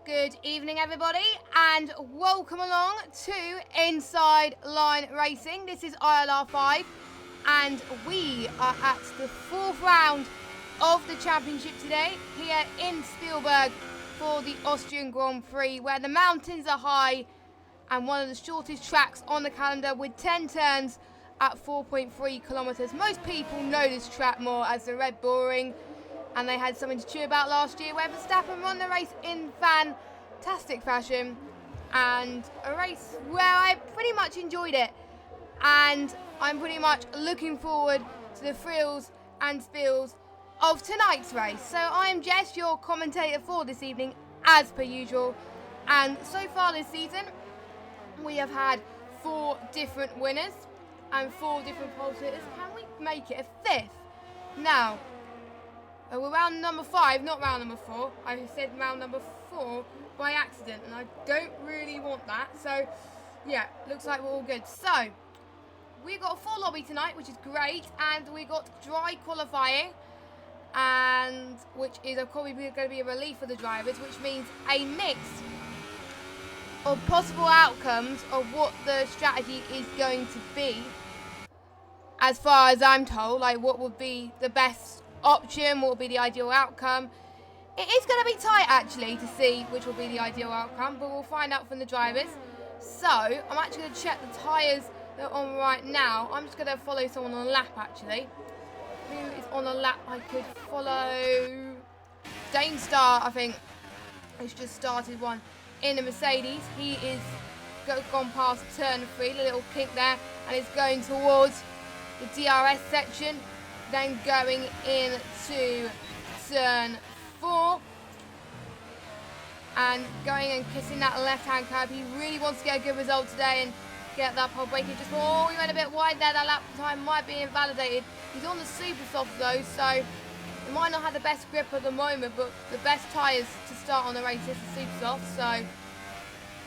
Good evening, everybody, and welcome along to Inside Line Racing. This is ILR5, and we are at the fourth round of the championship today here in Spielberg for the Austrian Grand Prix, where the mountains are high and one of the shortest tracks on the calendar with 10 turns at 4.3 kilometres. Most people know this track more as the Red Bull Ring, and they had something to cheer about last year where Verstappen won the race in fantastic fashion, and a race where I pretty much enjoyed it, and I'm pretty much looking forward to the thrills and spills of tonight's race. So I'm Jess, your commentator for this evening, as per usual, and so far this season we have had 4 different winners and 4 different pole sitters. Can we make it a 5th? Now, we're round number 5, not round number 4. I said round number 4 by accident, and I don't really want that. So, yeah, looks like we're all good. So, we've got a full lobby tonight, which is great, and we got dry qualifying, and which is probably going to be a relief for the drivers, which means a mix of possible outcomes of what the strategy is going to be, as far as I'm told, like what would be the best option, what would be the ideal outcome. It is going to be tight actually to see which will be the ideal outcome, but we'll find out from the drivers. So I'm actually going to check the tyres that are on right now. I'm just going to follow someone on a lap actually. Who is on a lap I could follow? Dane Star, I think, has just started one in the Mercedes. He is gone past turn 3, a little kink there, and is going towards the DRS section, then going into turn 4 and going and kissing that left-hand curb. He really wants to get a good result today and get that pole breaking. Just, oh, he went a bit wide there. That lap time might be invalidated. He's on the super soft though, so he might not have the best grip at the moment, but the best tyres to start on the race is the super soft. So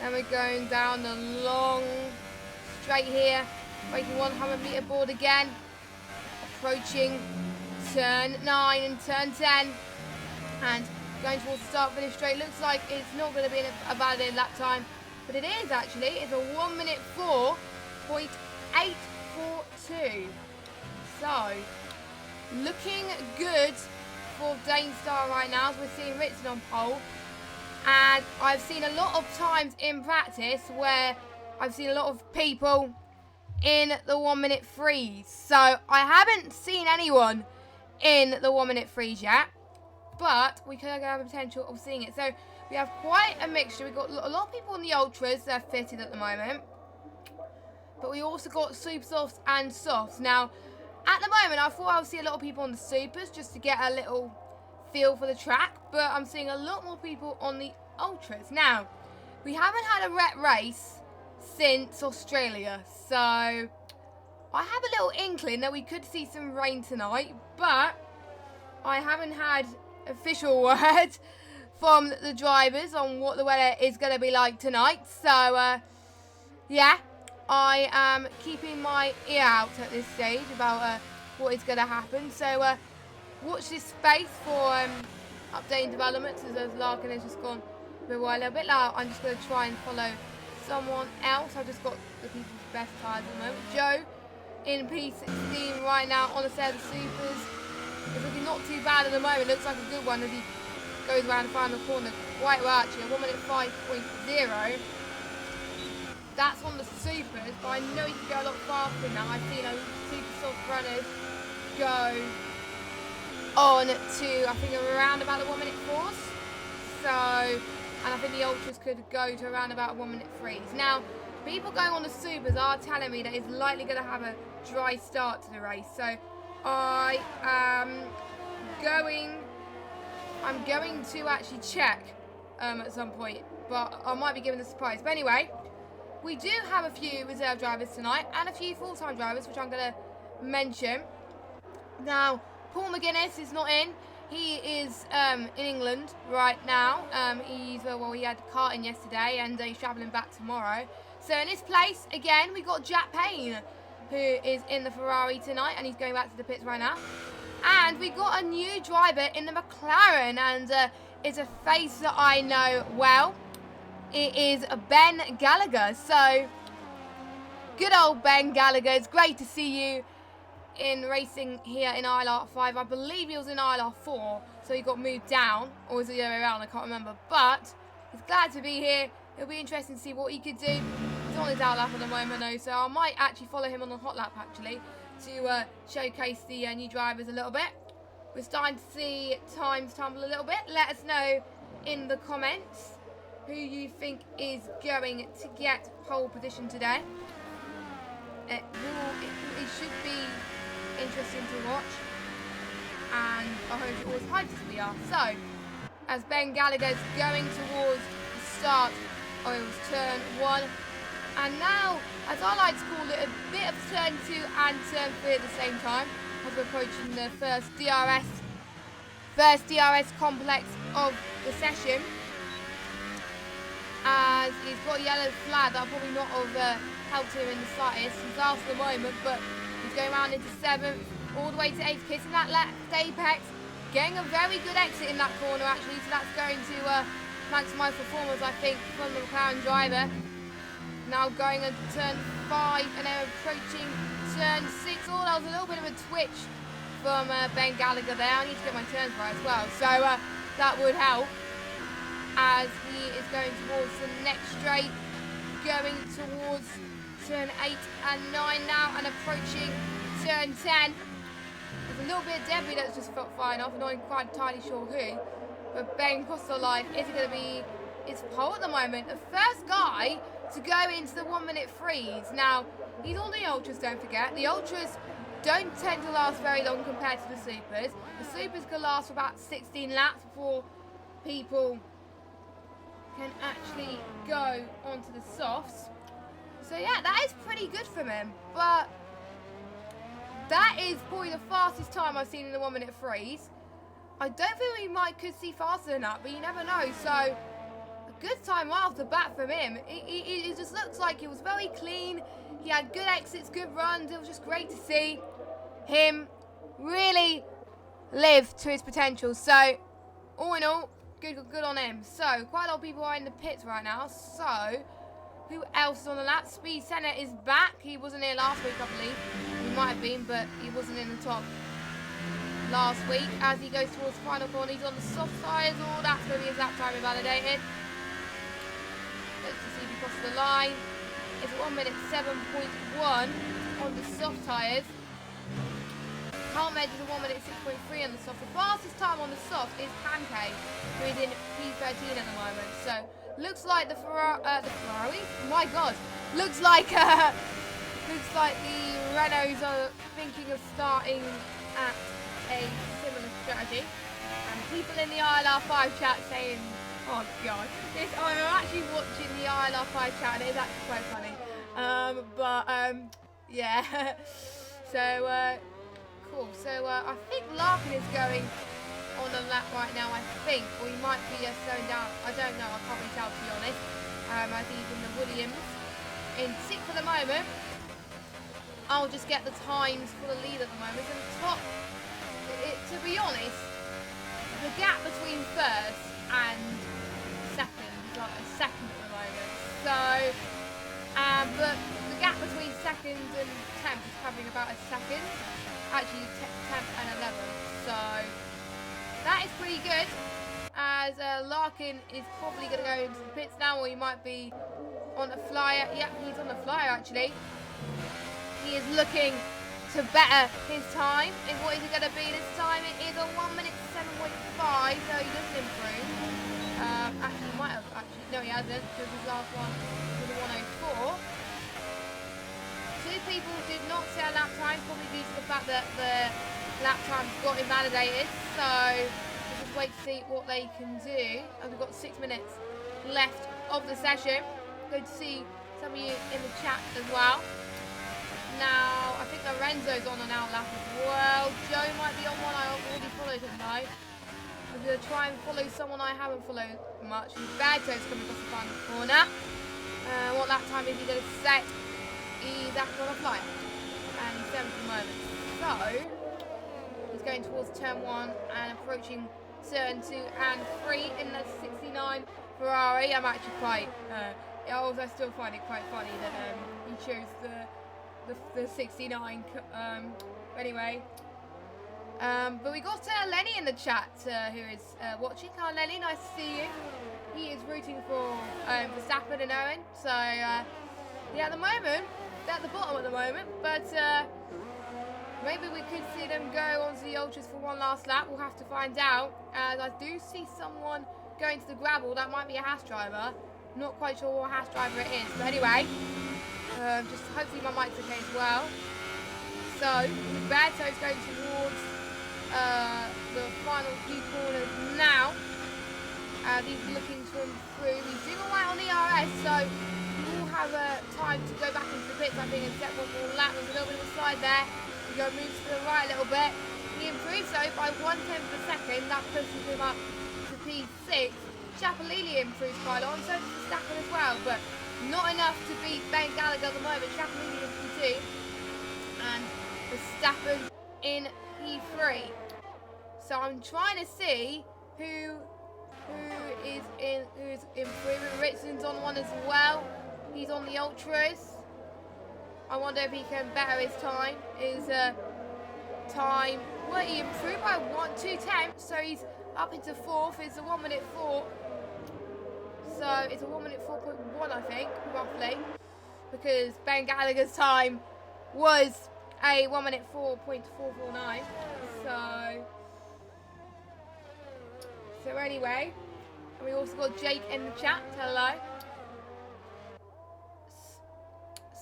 then we're going down the long straight here, breaking 100-metre board again, approaching turn 9 and turn 10, and going towards the start finish straight. Looks like it's not going to be a validated lap time, but it is actually. It's a 1:04.842. So looking good for Dane Star right now, as we're seeing Ritson on pole. And I've seen a lot of times in practice where I've seen a lot of people in the 1-minute freeze. So I haven't seen anyone in the 1-minute freeze yet, but we could have a potential of seeing it. So we have quite a mixture. We've got a lot of people in the ultras that are fitted at the moment, but we also got super softs and softs. Now, at the moment, I thought I would see a lot of people on the supers just to get a little feel for the track, but I'm seeing a lot more people on the ultras. Now, we haven't had a wet race since Australia, so I have a little inkling that we could see some rain tonight, but I haven't had official word from the drivers on what the weather is going to be like tonight. So yeah, I am keeping my ear out at this stage about what is going to happen. So watch this space for updating developments, as Larkin has just gone a little bit loud. I'm just going to try and follow someone else. I've just got the people's best tyres at the moment. Joe in P16 right now on a set of the supers. It's looking not too bad at the moment. Looks like a good one as he goes around the final corner quite well actually. A 1:05.0. That's on the supers, but I know you can go a lot faster than that. I've seen a super soft runners go on to, I think, around about the 1-minute force. So, and I think the ultras could go to around about a 1-minute freeze. Now, people going on the supers are telling me that it's likely going to have a dry start to the race. So, I'm going to actually check at some point, but I might be given a surprise. But anyway, we do have a few reserve drivers tonight and a few full-time drivers, which I'm going to mention. Now, Paul McGuinness is not in. He is in England right now. He had karting yesterday, and he's travelling back tomorrow. So in his place, again, we got Jack Payne, who is in the Ferrari tonight, and he's going back to the pits right now. And we got a new driver in the McLaren, and is a face that I know well. It is Ben Gallagher. So, good old Ben Gallagher. It's great to see you in racing here in ILR5. I believe he was in ILR4, so he got moved down. Or was it the other way around? I can't remember. But he's glad to be here. It'll be interesting to see what he could do. He's on his out lap at the moment, though, so I might actually follow him on the hot lap, actually, to showcase the new drivers a little bit. We're starting to see times tumble a little bit. Let us know in the comments who you think is going to get pole position today. It should be interesting to watch, and I hope you're as hyped as we are. So, as Ben Gallagher's going towards the start of turn 1, and now, as I like to call it, a bit of turn 2 and turn 3 at the same time, as we're approaching the first DRS complex of the session. As he's got a yellow flag, that'll probably not have helped him in the slightest. He's last at the moment, but he's going around into 7th, all the way to 8th, kissing that left apex, getting a very good exit in that corner actually, so that's going to maximise performance, I think, from the McLaren driver. Now going into turn 5 and then approaching turn 6. Oh, that was a little bit of a twitch from Ben Gallagher there. I need to get my turns right as well, so that would help. As he is going towards the next straight, going towards turn 8 and 9 now, and approaching turn 10. There's a little bit of debris that's just flying off, I'm not quite entirely sure who, but Ben crossed the line. Is it going to be his pole at the moment? The first guy to go into the 1 minute freeze. Now, he's on the ultras, don't forget. The ultras don't tend to last very long compared to the supers. The supers can last for about 16 laps before people can actually go onto the softs. So yeah, that is pretty good from him, but that is probably the fastest time I've seen in the 1 minute freeze. I don't think we could see faster than that, but you never know. So a good time right off the bat from him. It just looks like it was very clean. He had good exits, good runs. It was just great to see him really live to his potential. So all in all, good on him. So quite a lot of people are in the pits right now. So who else is on the lap? Speed Senna is back. He wasn't here last week, I believe. He might have been, but he wasn't in the top last week. As he goes towards the final corner, he's on the soft tyres. Oh, that's going to be his lap time invalidated. Let's just see if he crosses the line. It's 1 minute 7.1 on the soft tyres. Can't measure the 1 minute 6.3 on the soft. The fastest time on the soft is Pancake, who is in P13 at the moment. So looks like the Ferrari. My God, looks like the Renaults are thinking of starting at a similar strategy. And people in the ILR5 chat saying, "Oh God, I'm actually watching the ILR5 chat, and it is actually quite funny." Yeah. So. Cool. So I think Larkin is going on the lap right now, I think, or he might be slowing down. I don't know. I can't really tell, to be honest. I think he's in the Williams in 6th for the moment. I'll just get the times for the lead at the moment. And top, to be honest, the gap between first and second is like a second at the moment. So, but the gap between second and 10th is covering about a second. Actually 10th and 11th, so that is pretty good, as Larkin is probably going to go into the pits now, or he might be on a flyer. Yep, he's on the flyer actually. He is looking to better his time. And what is it going to be this time? It is a 1 minute 7.5, so he doesn't improve. Actually, he might have, no he hasn't, because his last one was a 104. Two people did not say a lap time, probably due to the fact that the lap times got invalidated. So we'll just wait to see what they can do. And we've got 6 minutes left of the session. Good to see some of you in the chat as well. Now, I think Lorenzo's on an out lap as well. Joe might be on one. I already followed him though. I'm going to try and follow someone I haven't followed much. Berto's coming across the final corner. What lap time is he going to set? He's actually on a flight, and he's 7th at the moment. So he's going towards turn 1 and approaching turn 2 and 3 in the 69 Ferrari. I'm actually quite, I still find it quite funny that he chose the 69. Anyway, but we got Lenny in the chat who is watching. Hi Lenny, nice to see you. He is rooting for Verstappen and Owen. So yeah, at the moment, they're at the bottom at the moment, but maybe we could see them go onto the ultras for one last lap. We'll have to find out. And I do see someone going to the gravel. That might be a Haas driver. Not quite sure what Haas driver it is, but anyway, just hopefully my mic's okay as well. So Roberto's going towards the final few corners now. He's looking to improve. He's doing all right on the RS, so we'll have time to go back into the pits, I think, and set one more lap. There's a little bit of a slide there. We're going to move to the right a little bit. He improves, though, by 1/10 of a second. That pushes him up to P6. Chapelini improves quite a lot, and so does Verstappen as well, but not enough to beat Ben Gallagher at the moment. Chapelini in P2, and Verstappen in P3. So I'm trying to see who's improving. Richardson's on one as well. He's on the ultras. I wonder if he can better his time. His time, well, he improved by 2/10, so he's up into 4th. It's a 1:04. So it's a 1:04.1, I think, roughly, because Ben Gallagher's time was a 1:04.449. So anyway, and we also got Jake in the chat. Hello.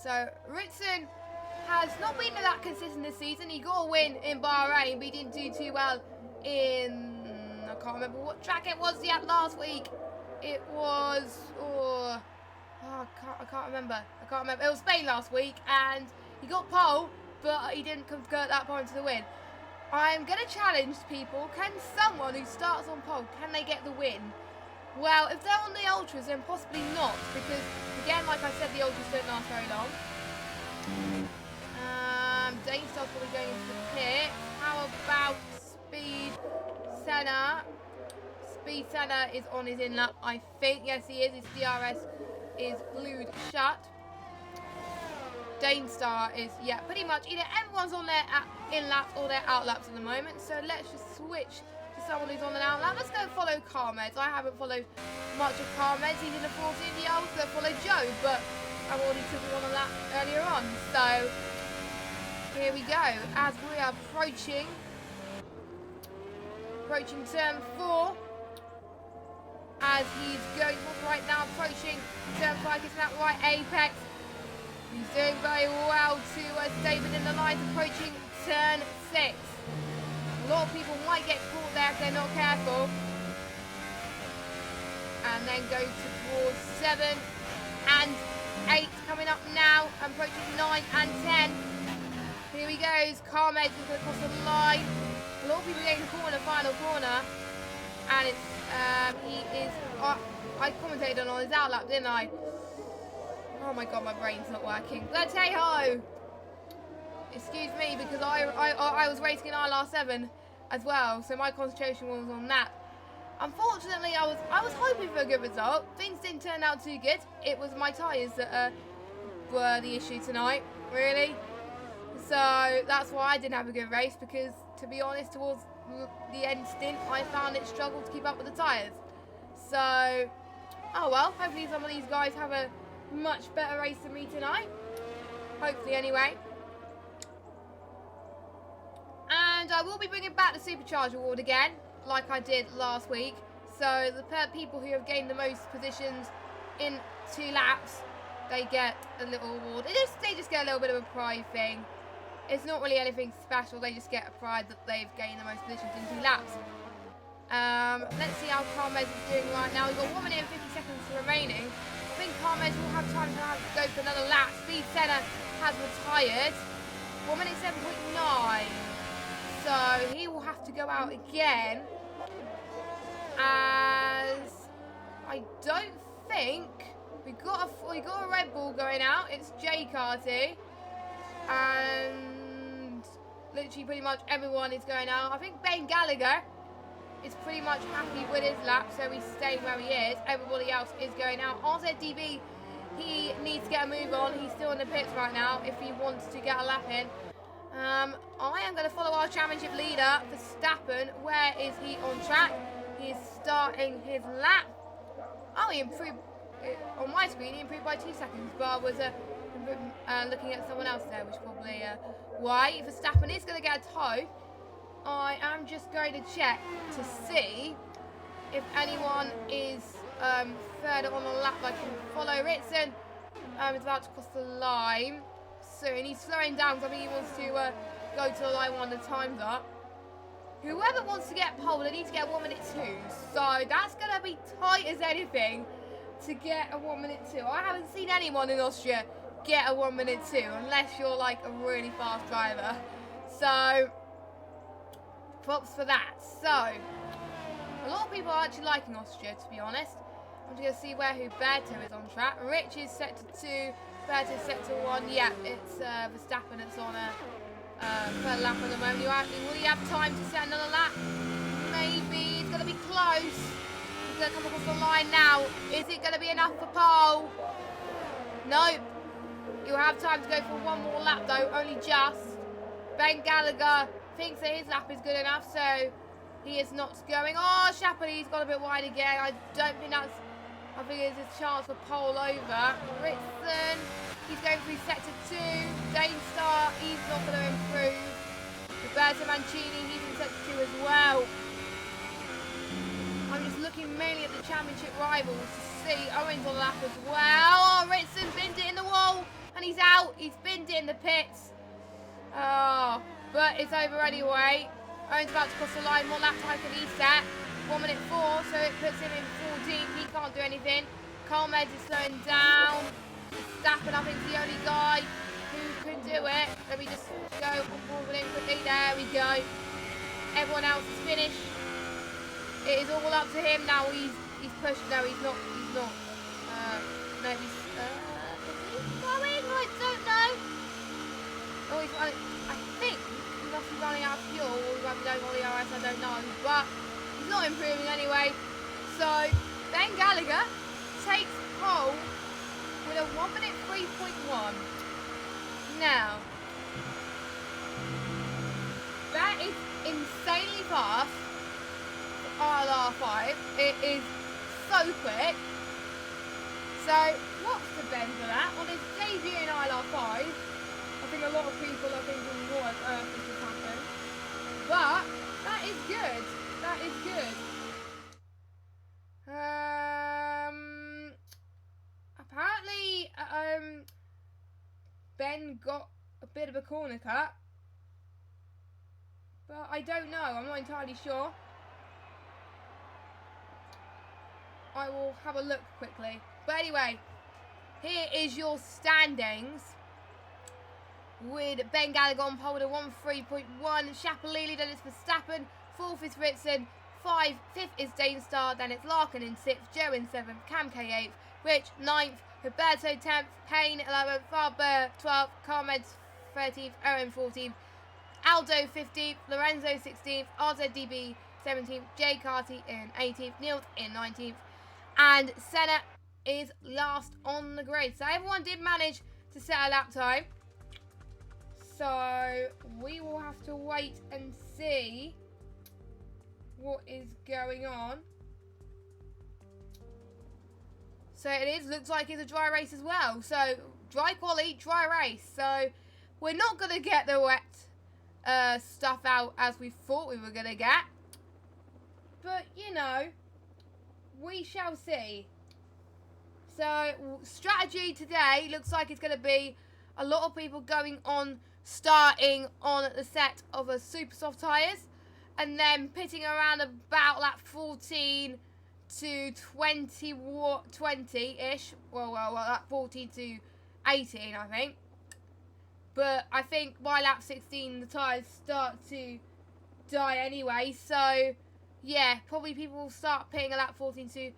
So Ritson has not been that consistent this season. He got a win in Bahrain, but he didn't do too well in, I can't remember what track it was he had last week. It was, I can't remember. It was Spain last week, and he got pole, but he didn't convert that point to the win. I'm going to challenge people. Can someone who starts on pole, can they get the win? Well, if they're on the ultras, then possibly not, because, again, like I said, the ultras don't last very long. Danestar's probably going into the pit. How about Speed Senna? Speed Senna is on his in-lap, I think. Yes, he is. His DRS is glued shut. Danestar is, yeah, pretty much either everyone's on their in-laps or their out-laps at the moment. So let's just switch to someone who's on an out-lap. Let's go follow Carmez. I haven't followed much of Carmez. He's in the 14. I was going to follow Joe, but I've already took him on a lap earlier on. So here we go. As we are approaching turn 4. As he's going right now, approaching turn 5, gets that right apex. He's doing very well to David in the line, approaching turn 6. A lot of people might get caught there if they're not careful. And then go towards 7 and 8 coming up now, approaching 9 and 10. Here he goes, Carmez is going to cross the line. A lot of people getting caught in the final corner. And it's, he is, I commentated on his outlap, didn't I? Oh my god, my brain's not working. Let's hey ho! Excuse me, because I was racing in ILR7 as well, so my concentration was on that. Unfortunately, I was hoping for a good result. Things didn't turn out too good. It was my tyres that were the issue tonight, really. So that's why I didn't have a good race, because to be honest, towards the end stint, I found it struggled to keep up with the tyres. So, oh well, hopefully some of these guys have a much better race than me tonight. Hopefully, anyway. And I will be bringing back the Supercharger Award again, like I did last week. So the people who have gained the most positions in 2 laps, they get a little award. They just get a little bit of a pride thing. It's not really anything special. They just get a pride that they've gained the most positions in 2 laps. Let's see how Carmez is doing right now. We've got 1 minute and 50 seconds remaining. I think Carmez will have time to go for another lap. Speed Senna has retired. 1 minute 7.9. So he will have to go out again. As I don't think we got a Red Bull going out. It's J Carty. And literally pretty much everyone is going out. I think Ben Gallagher is pretty much happy with his lap, so he's staying where he is. Everybody else is going out. RZDB, he needs to get a move on. He's still in the pits right now if he wants to get a lap in. I am going to follow our championship leader, Verstappen. Where is he on track? He is starting his lap. Oh, he improved. On my screen, he improved by 2 seconds, but I was looking at someone else there, which probably why. Verstappen is going to get a toe. I am just going to check to see if anyone is further on the lap I can follow. Ritson is about to cross the line soon. He's slowing down because I think he wants to go to the line when the time's up. Whoever wants to get pole, they need to get 1 minute 2. So that's going to be tight as anything to get a 1 minute 2. I haven't seen anyone in Austria get a 1 minute 2 unless you're like a really fast driver. So props for that. So a lot of people are actually liking Austria, to be honest. I'm just going to see where Huberto is on track. Rich is set to 2, Huberto is set to 1. Yeah, it's Verstappen that's on a third lap at the moment. Will he have time to set another lap? Maybe. It's going to be close. He's going to come across the line now. Is it going to be enough for pole? Nope. You'll have time to go for one more lap though, only just. Ben Gallagher thinks that his lap is good enough, so he is not going. Oh, Chapuis's got a bit wide again. I don't think that's, I think it's his chance for pole over. Ritson, he's going through sector 2. Danestar, he's not going to improve. Roberto Mancini, he's in sector 2 as well. I'm just looking mainly at the championship rivals to see. Owen's on the lap as well. Oh, Ritson binned it in the wall and he's out. He's binned it in the pits. Oh, but it's over anyway. Owen's about to cross the line. What lap time can he set? 1 minute 4, so it puts him in 14th. He can't do anything. Colmed is slowing down. Verstappen, I think, is the only guy who can do it. Let me just go on board with him quickly. There we go. Everyone else is finished. It is all up to him now. He's pushed. No, he's not. He's not. No, he's going. I don't know. Oh, he's running. I think he must be running out of fuel, or he might be going on the RS. I don't know, but he's not improving anyway. So Ben Gallagher takes pole with a 1 minute 3.1. Now that is insanely fast. ILR5. It is so quick. So what's the Ben for that? On his debut in ILR5, I think a lot of people are thinking, what on earth has just happened? But that is good. That is good. Apparently, Ben got a bit of a corner cut, but I don't know. I'm not entirely sure. I will have a look quickly. But anyway, here is your standings. With Ben Gallagher on pole with a 1.3.1. Chapuis, then it's Verstappen. 4th is Ritson. 5th is Danestar. Then it's Larkin in 6th. Joe in 7th. Cam K 8th. Rich 9th. Roberto 10th. Payne 11th. Farber 12th. Carmed 13th. Owen 14th. Aldo 15th. Lorenzo 16th. RZDB 17th. Jay Carty in 18th. Niels in 19th. And Senna is last on the grid. So everyone did manage to set a lap time. So we will have to wait and see what is going on. So looks like it's a dry race as well. So dry quali, dry race. So we're not going to get the wet stuff out as we thought we were going to get. But, you know, we shall see. So strategy today looks like it's going to be a lot of people going on, starting on the set of a super soft tyres, and then pitting around about lap 14 to 20-ish. Well, lap 14 to 18, I think. But I think by lap 16, the tyres start to die anyway. So, yeah, probably people will start pitting at lap 14 to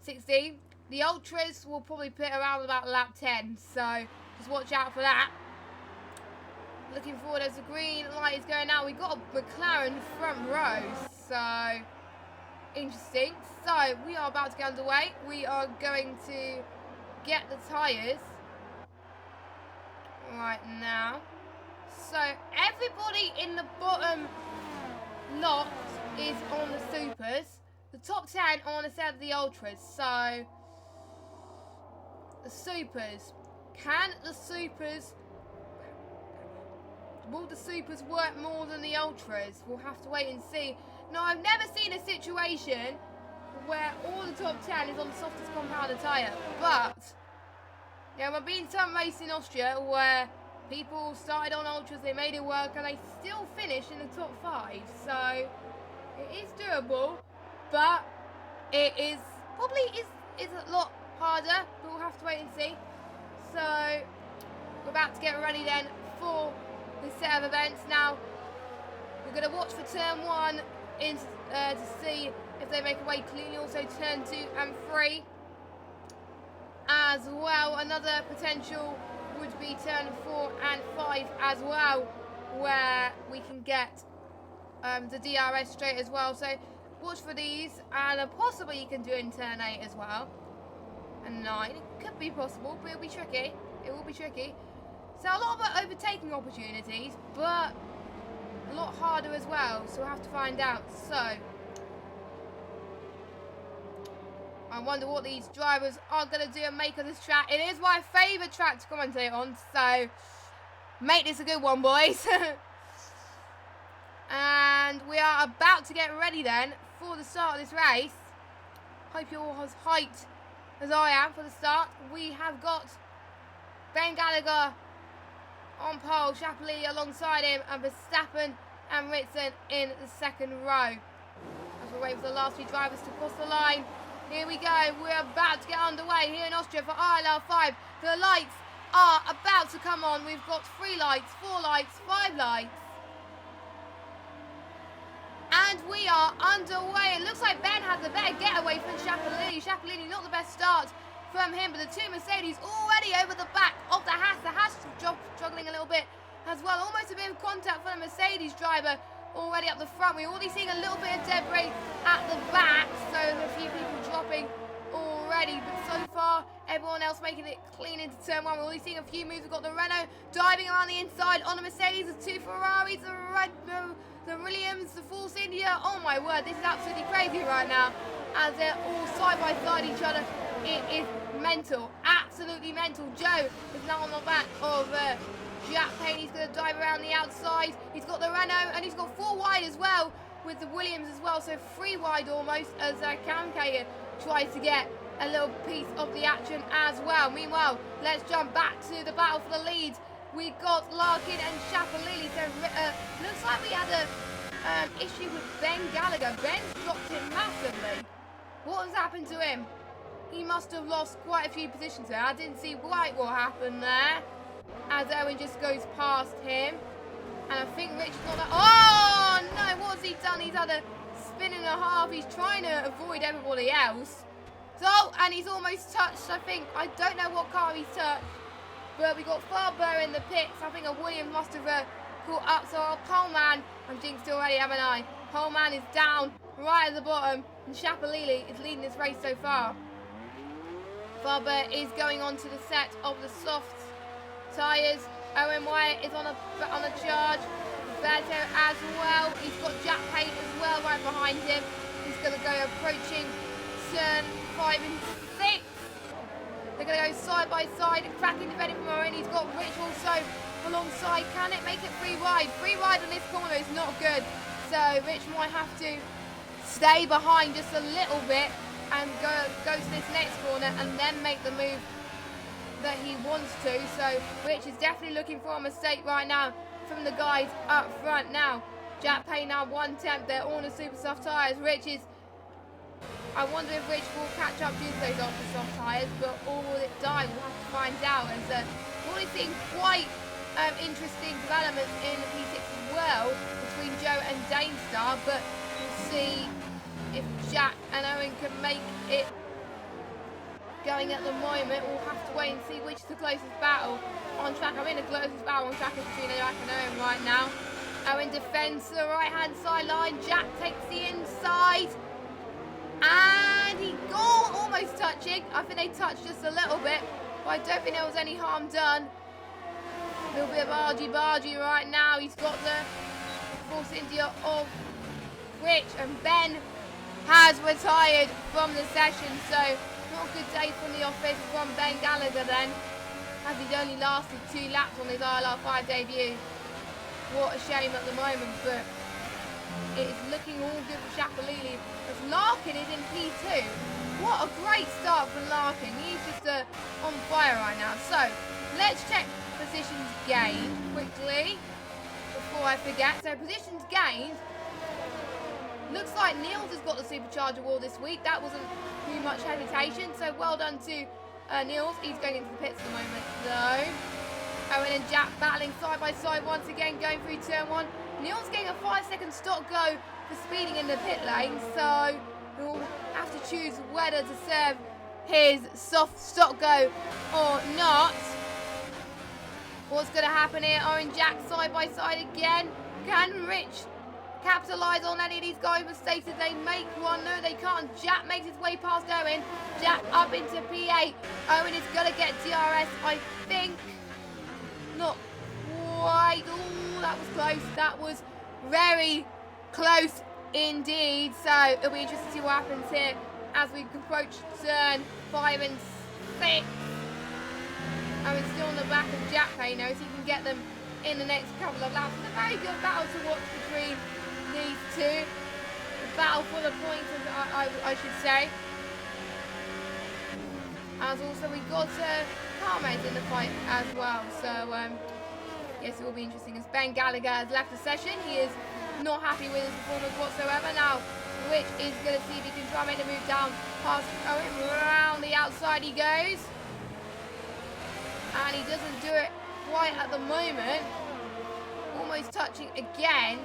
16. The Ultras will probably pit around about lap 10. So, just watch out for that. Looking forward as the green light is going out. We've got a McLaren front row. So, interesting. So we are about to get underway. We are going to get the tyres right now. So everybody in the bottom lot is on the supers. The top 10 are on the set of the ultras. So the supers. Will the supers work more than the ultras? We'll have to wait and see. Now, I've never seen a situation where all the top 10 is on the softest compounded tyre. But, yeah, I've been to some race in Austria where people started on ultras, they made it work, and they still finished in the top 5. So, it is doable, but it is probably is a lot harder, but we'll have to wait and see. So, we're about to get ready then for the set of events. Now, we're going to watch for turn 1 to see if they make a way cleanly. Also turn 2 and 3 as well. Another potential would be turn 4 and 5 as well, where we can get the DRS straight as well. So watch for these, and possibly you can do it in turn 8 as well. And 9, it could be possible, but it'll be tricky. It will be tricky. So a lot of overtaking opportunities, but a lot harder as well. So we'll have to find out. So I wonder what these drivers are going to do and make of this track. It is my favourite track to commentate on, so make this a good one, boys. And we are about to get ready then for the start of this race. Hope you're all as hyped as I am for the start. We have got Ben Gallagher on pole, Chappelli alongside him, and Verstappen and Ritson in the second row. As we wait for the last few drivers to cross the line. Here we go. We're about to get underway here in Austria for ILR5. The lights are about to come on. We've got 3 lights, 4 lights, 5 lights. And we are underway. It looks like Ben has a better getaway from Chappellini. Chappellini, not the best start from him, but the 2 Mercedes already over the back of the Haas. The Haas struggling a little bit as well. Almost a bit of contact for the Mercedes driver already up the front. We're already seeing a little bit of debris at the back, so a few people dropping already. But so far, everyone else making it clean into turn 1. We're already seeing a few moves. We've got the Renault diving around the inside on the Mercedes. The 2 Ferraris, the Williams, the Force India. Oh my word, this is absolutely crazy right now as they're all side by side each other. It is mental, absolutely mental. Joe is now on the back of Jack Payne. He's going to dive around the outside. He's got the Renault and he's got 4 wide as well with the Williams as well. So 3 wide almost as Cam Kagan tries to get a little piece of the action as well. Meanwhile, let's jump back to the battle for the lead. We got Larkin and Chappellini. So looks like we had a issue with Ben Gallagher. Ben dropped him massively. What has happened to him? He must have lost quite a few positions there. I didn't see quite what happened there, as Owen just goes past him. And I think Richard's not that. Oh no, what's he done? He's had a spin and a half. He's trying to avoid everybody else. So, and he's almost touched, I think. I don't know what car he's touched, but we got Farber in the pits. I think a Williams must have caught up. So our poleman, I'm jinxed already, haven't I? Poleman is down right at the bottom, and Chappellini is leading this race so far. Farber is going on to the set of the soft tyres. Owen Wyatt is on a charge. Berto as well. He's got Jack Payne as well right behind him. He's going to go approaching turn 5 and 6. They're going to go side by side and cracking defending from Owen. He's got Rich also alongside. Can it make it 3 wide? 3 wide on this corner is not good. So Rich might have to stay behind just a little bit and go to this next corner and then make the move that he wants to. So Rich is definitely looking for a mistake right now from the guys up front. Now Jack Payne now 1/10. They're all on the super soft tyres. Rich is, I wonder if Rich will catch up due to those ultra soft tyres, but or will it die? We'll have to find out. As we're already seeing quite interesting developments in the P6 as well between Joe and Danestar, but we'll see if Jack and Owen can make it going at the moment. We'll have to wait and see which is the closest battle on track. I'm in the closest battle on track between Jack and Owen right now. Owen defends the right hand side line. Jack takes the inside. And he got almost touching. I think they touched just a little bit, but I don't think there was any harm done. A little bit of argy-bargy right now. He's got the Force India of Rich, and Ben has retired from the session, so not a good day from the office from Ben Gallagher then, as he'd only lasted 2 laps on his ILR5 debut. What a shame at the moment, but it is looking all good for Shapalili, as Larkin is in P2. What a great start for Larkin. He's just on fire right now. So let's check positions gained quickly before I forget. So positions gained. Looks like Niels has got the Supercharger Award this week. That wasn't too much hesitation, so well done to Niels. He's going into the pits at the moment, though. Owen and Jack battling side by side once again, going through turn 1. Niels getting a 5-second stop go for speeding in the pit lane, so he'll have to choose whether to serve his soft stop go or not. What's going to happen here? Owen and Jack side by side again. Can Rich capitalise on any of these guys' mistakes if they make one? No, they can't. Jack makes his way past Owen. Jack up into P8. Owen is going to get DRS, I think. Not quite. Oh, that was close. That was very close indeed. So it'll be interesting to see what happens here as we approach turn 5 and 6. Owen's still on the back of Jack Payne, so he can get them in the next couple of laps. It's a very good battle to watch between these two. A battle for the points, I should say. As also we got Carmade in the fight as well. So yes, it will be interesting. As Ben Gallagher has left the session, he is not happy with his performance whatsoever. Now, Rich is going to see if he can try and make the move down past Owen. Around the outside he goes. And he doesn't do it quite at the moment. Almost touching again.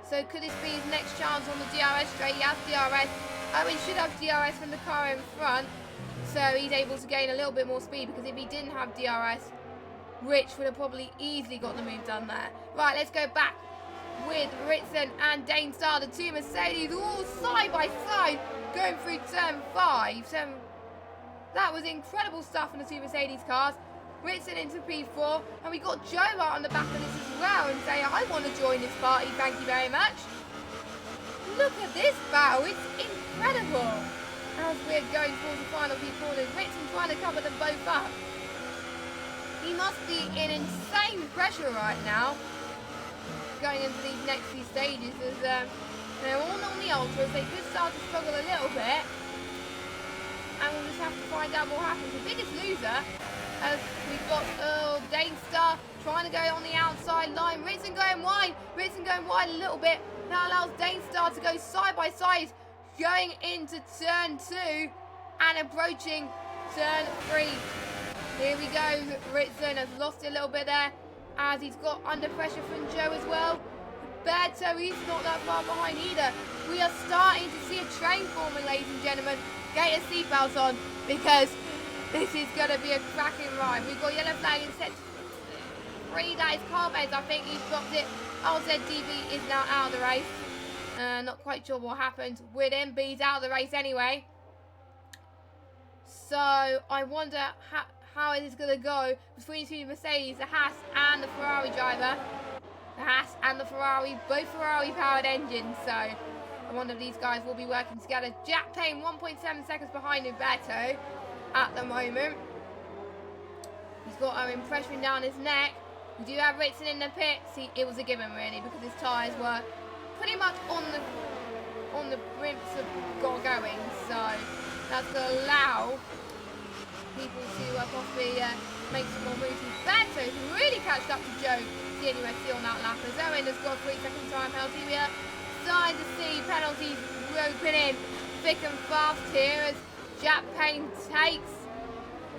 So could this be his next chance on the DRS straight? He has DRS. Owen should have DRS from the car in front. So he's able to gain a little bit more speed, because if he didn't have DRS, Rich would have probably easily got the move done there. Right, let's go back with Ritson and Dane Starr, the two Mercedes, all side by side, going through turn 5. So that was incredible stuff in the two Mercedes cars. Ritson into P4, and we got Joe out on the back of this as well, and say, I want to join this party, thank you very much. Look at this battle, it's incredible. As we're going towards the final few corners, Ritson trying to cover them both up. He must be in insane pressure right now, going into these next few stages, as they're all on the ultras. They could start to struggle a little bit, and we'll just have to find out what happens. The biggest loser, as we've got Dane Starr trying to go on the outside line. Ritson going wide. Ritson going wide a little bit. That allows Dane Starr to go side by side, going into turn 2 and approaching turn 3. Here we go. Ritson has lost it a little bit there, as he's got under pressure from Joe as well. Berto, he's not that far behind either. We are starting to see a train forming, ladies and gentlemen. Get your seatbelts on, because this is going to be a cracking ride. We've got yellow flag in set 3. That is Carmade. I think he's dropped it. LZDB is now out of the race. Not quite sure what happened with him, but he's out of the race anyway. So I wonder how it is going to go between the two Mercedes, the Haas and the Ferrari driver. The Haas and the Ferrari, both Ferrari powered engines. So I wonder if these guys will be working together. Jack Payne 1.7 seconds behind Umberto at the moment. He's got Owen pressuring down his neck. We do have Ritson in the pits. It was a given really, because his tyres were pretty much on the brimps of going. So that's going to allow people to possibly make some more moves. Umberto can really catch up to Joe DNUSC on that lap, as Owen has got a 3-second time penalty. We are starting to see penalties roping in thick and fast here, as Jack Payne takes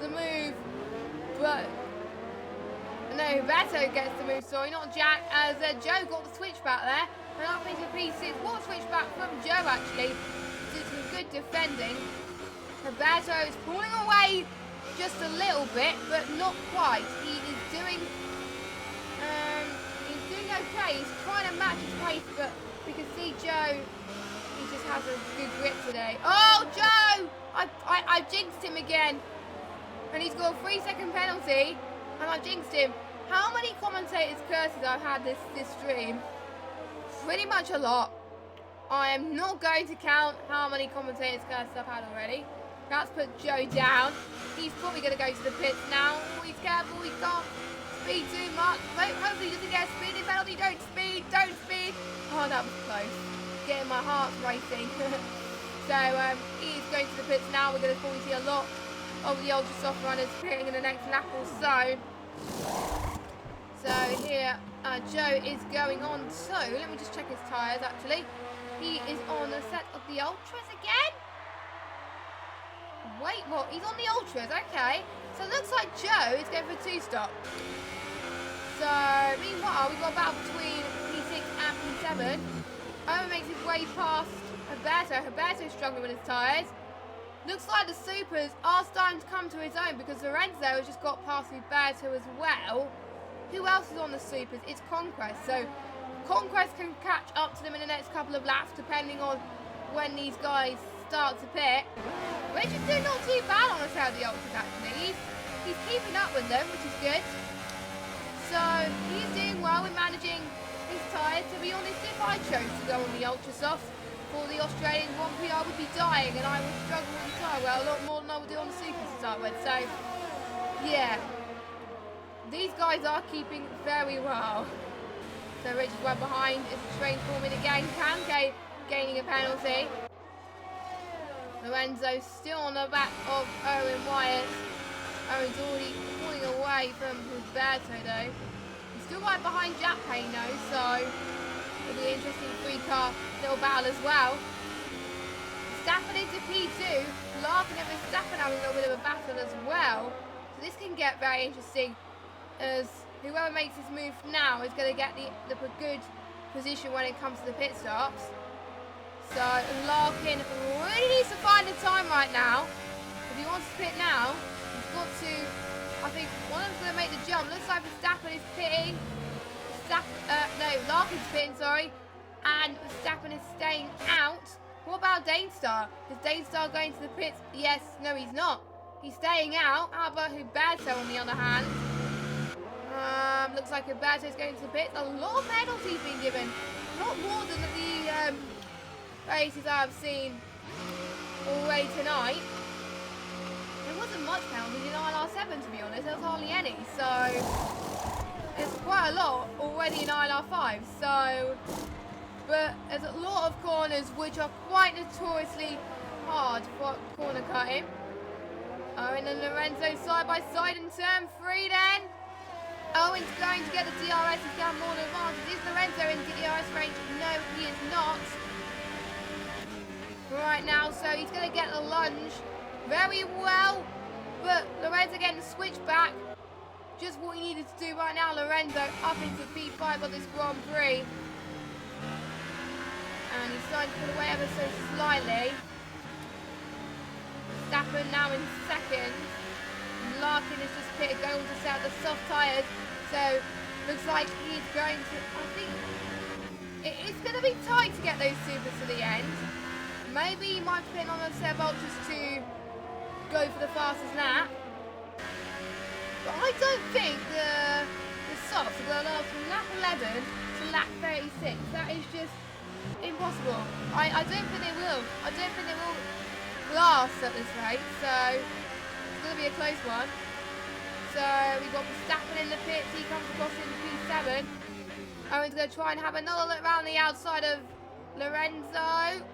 the move, but no, Beto gets the move, sorry, not Jack, as Joe got the switchback there, and up into P6. What a switchback from Joe, actually. Did some good defending. Roberto is pulling away just a little bit, but not quite. He is doing okay. He's trying to match his pace, but we can see Joe, he's just has a good grip today. Oh, Joe! I jinxed him again. And he's got a 3-second penalty. And I jinxed him. How many commentators' curses I've had this stream? Pretty much a lot. I am not going to count how many commentators' curses I've had already. Let's put Joe down. He's probably going to go to the pits now. Oh, he's careful. He can't speed too much. Hopefully he doesn't get a speeding penalty. Don't speed. Don't speed. Oh, that was close. Getting my heart racing. So, he is going to the pits now. We're going to probably see a lot of the ultra soft runners pitting in the next lap or so. So, here, Joe is going on. So, let me just check his tyres, actually. He is on a set of the ultras again. Wait, what? He's on the ultras, okay. So it looks like Joe is going for a 2-stop. So, meanwhile, we've got a battle between P6 and P7. Owen makes his way past Roberto. Roberto's struggling with his tyres. Looks like the supers are starting to come to his own because Lorenzo has just got past Roberto as well. Who else is on the supers? It's Conquest. So, Conquest can catch up to them in the next couple of laps depending on when these guys start to pit. Rich is doing not too bad on the side of the ultras actually. He's keeping up with them, which is good. So he's doing well in managing his tyres. To be honest, if I chose to go on the ultra softs for the Australian Grand Prix, I would be dying and I would struggle with the tyre well a lot more than I would do on the supers to start with. So yeah, these guys are keeping very well. So Rich is right behind. Is the train forming again? Gaining a penalty. Lorenzo still on the back of Owen Wyatt. Owen's already pulling away from Roberto though. He's still right behind Jack Payne though, so it'll be an interesting 3-car little battle as well. Verstappen into P2. Larkin and Verstappen having a little bit of a battle as well. So this can get very interesting as whoever makes this move now is going to get the good position when it comes to the pit stops. So Larkin really needs to find the time right now. If he wants to pit now, he's got to, I think one of them's going to make the jump. Looks like Verstappen is pitting. Larkin's pitting, sorry. And Verstappen is staying out. What about Danestar? Is Danestar going to the pits? Yes, no he's not. He's staying out. How about Huberto on the other hand? Looks like Huberto's going to the pits. A lot of penalties being given. Not more than the races I've seen already tonight. There wasn't much penalties in ILR7 to be honest, there was hardly any, so there's quite a lot already in ILR5, so but there's a lot of corners which are quite notoriously hard for corner cutting. Owen and Lorenzo side by side in turn 3 then. Owen's going to get the DRS, he's got more advantage. Is Lorenzo in DRS range? No, he is not. Right now, so he's going to get a lunge very well, but Lorenzo getting the switch back. Just what he needed to do right now. Lorenzo up into P5 of this Grand Prix. And he's starting to pull away ever so slightly. Verstappen now in second. Larkin is just pitted, going to set the soft tyres. So looks like he's going to, I think it's going to be tight to get those supers to the end. Maybe he might pin on the Seb Ultras to go for the fastest lap. But I don't think the softs are going to last from lap 11 to lap 36. That is just impossible. I don't think they will. I don't think they will last at this rate. So it's going to be a close one. So we've got Verstappen in the pits. He comes across in P7. Owen's going to try and have another look around the outside of Lorenzo.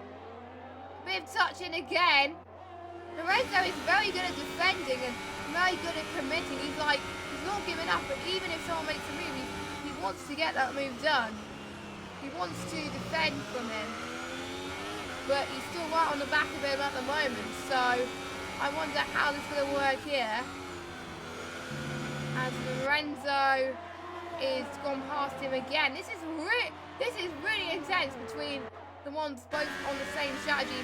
Bit of touching again. Lorenzo is very good at defending and very good at committing. He's not giving up, but even if someone makes a move, he wants to get that move done. He wants to defend from him. But he's still right on the back of him at the moment, so I wonder how this is going to work here. As Lorenzo is gone past him again. This is really intense between the ones both on the same strategy.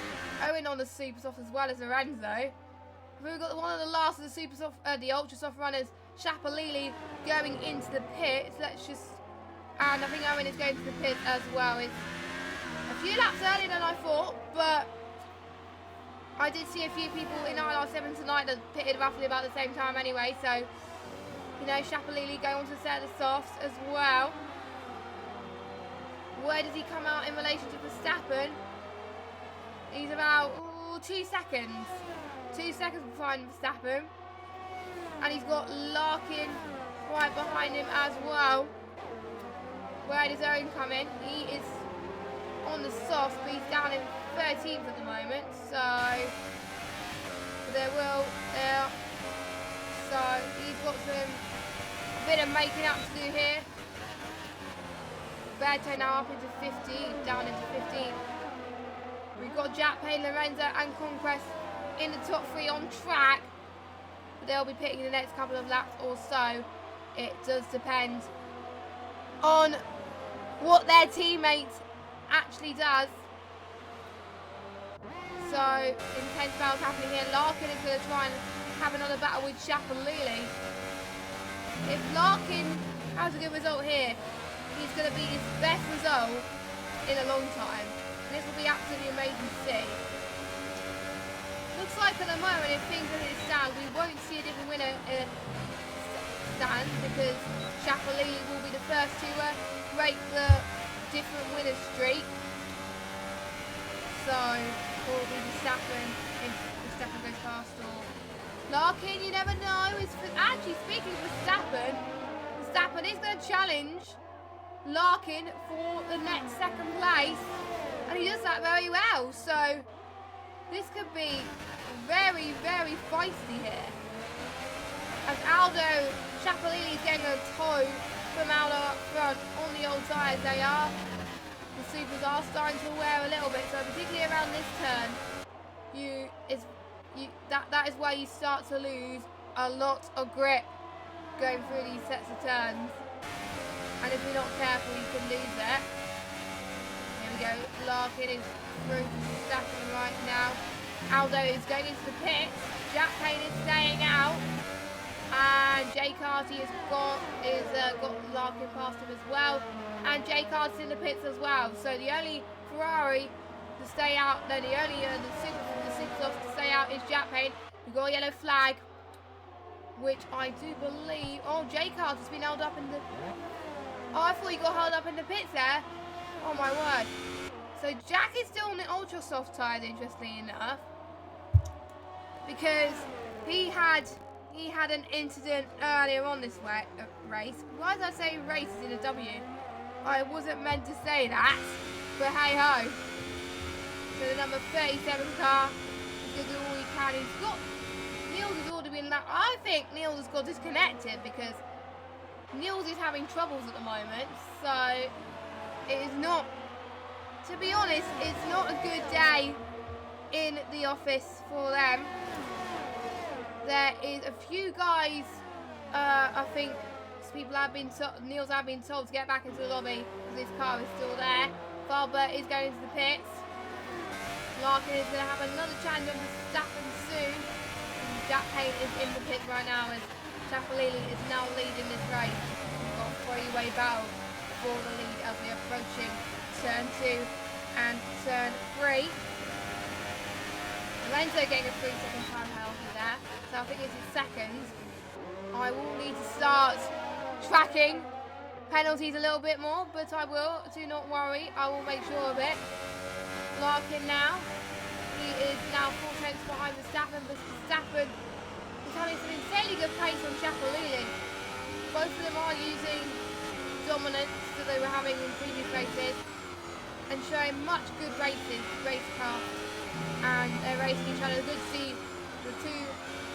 Owen on the super soft as well as Lorenzo. We've got one of the last of the super soft, the ultra soft runners, Shapalili, going into the pits. And I think Owen is going to the pits as well. It's a few laps earlier than I thought, but I did see a few people in ILR7 tonight that pitted roughly about the same time anyway, so, you know, Chapalili going on to set the softs as well. Where does he come out in relation to Verstappen? He's about 2 seconds. 2 seconds behind Verstappen. And he's got Larkin right behind him as well. Where does Owen come in? He is on the soft, but he's down in 13th at the moment. So there will, so he's got a bit of making up to do here. Berto now up into 15, down into 15. We've got Jack Payne, Lorenzo and Conquest in the top 3 on track. But they'll be pitting the next couple of laps or so. It does depend on what their teammate actually does. So, intense battles happening here. Larkin is going to try and have another battle with Chapalili. If Larkin has a good result here, he's going to be his best result in a long time. And this will be absolutely amazing to see. Looks like at the moment, if things are in stand, we won't see a different winner stand because Chapalili will be the first to break the different winner streak. So, will be Verstappen if Verstappen goes past or Larkin, you never know. Actually, speaking of Verstappen is going to challenge Larkin for the next second place, and he does that very well. So this could be very, very feisty here. As Aldo Chapalili is getting a toe from Aldo up front on the old tyres, they are. The supers are starting to wear a little bit, so particularly around this turn, that is where you start to lose a lot of grip going through these sets of turns. And if you're not careful, you can lose it. Here we go. Larkin is through Verstappen right now. Aldo is going into the pits. Jack Payne is staying out. And Jay Carty has got Larkin past him as well. And Jay Carty's in the pits as well. So the only Ferrari to stay out, no, the only the super to stay out is Jack Payne. We've got a yellow flag, which I do believe. Oh, Jay Carty's been held up in the. Oh, I thought he got held up in the pits there. Oh my word. So Jack is still on the ultra soft tyres, interestingly enough, because he had an incident earlier on this race. Why did I say race in a W? I wasn't meant to say that, but hey ho. So the number 37 car is going to do all he can. He's got Niels has already been that. I think Niels has got disconnected because Niels is having troubles at the moment. So it is not, to be honest, it's not a good day in the office for them. There is a few guys, I think people have been Niels have been told to get back into the lobby because his car is still there. Barber is going into the pits. Larkin is going to have another challenge on Verstappen soon. And Jack Payne is in the pit right now as Chapalili is now leading this race. We've got a three-way battle for the lead as we're approaching turn 2 and turn 3. Lorenzo getting a 3-second time penalty there, so I think this is second. I will need to start tracking penalties a little bit more, but I will. Do not worry, I will make sure of it. Larkin now. He is now 4 tenths behind Verstappen, but Verstappen is having some insanely good pace on Chapalili. Both of them are using dominance that they were having in previous races and showing much good racecraft. And they're racing each other. Good to see the two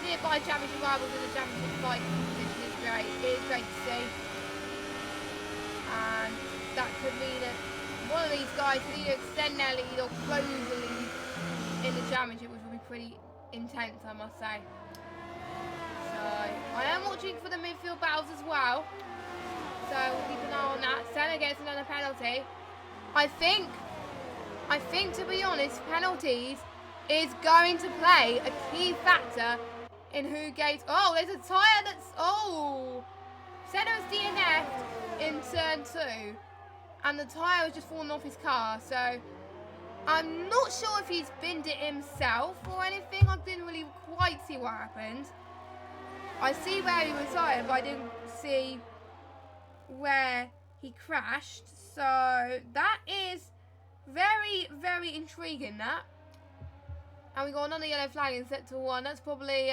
nearby championship rivals in the championship fight competition. It's great. It is great to see. And that could mean that one of these guys could either extend their lead or close the lead in the championship, which will be pretty intense, I must say. So I am watching for the midfield battles as well. So we'll keep an eye on that. Senna gets another penalty. I think, to be honest, penalties is going to play a key factor in who gets. Oh, there's a tyre that's. Oh, Senna's DNF'd in turn 2, and the tyre was just fallen off his car. So I'm not sure if he's binned it himself or anything. I didn't really quite see what happened. I see where he retired, but I didn't see where he crashed. So that is very, very intriguing, that. And we got another yellow flag in sector 1. That's probably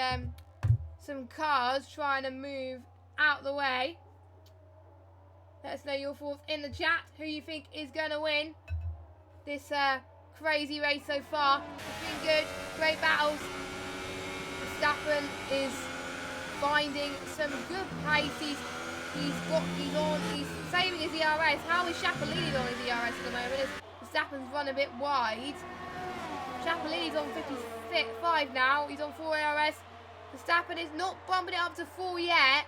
some cars trying to move out the way. Let us know your thoughts in the chat. Who you think is going to win this crazy race so far. It's been good. Great battles. Verstappen is finding some good pace. He's saving his ERS. How is Chapelini's on his ERS at the moment? Verstappen's run a bit wide. Chapelini's on 55 now. He's on 4 ERS. Verstappen is not bumping it up to 4 yet.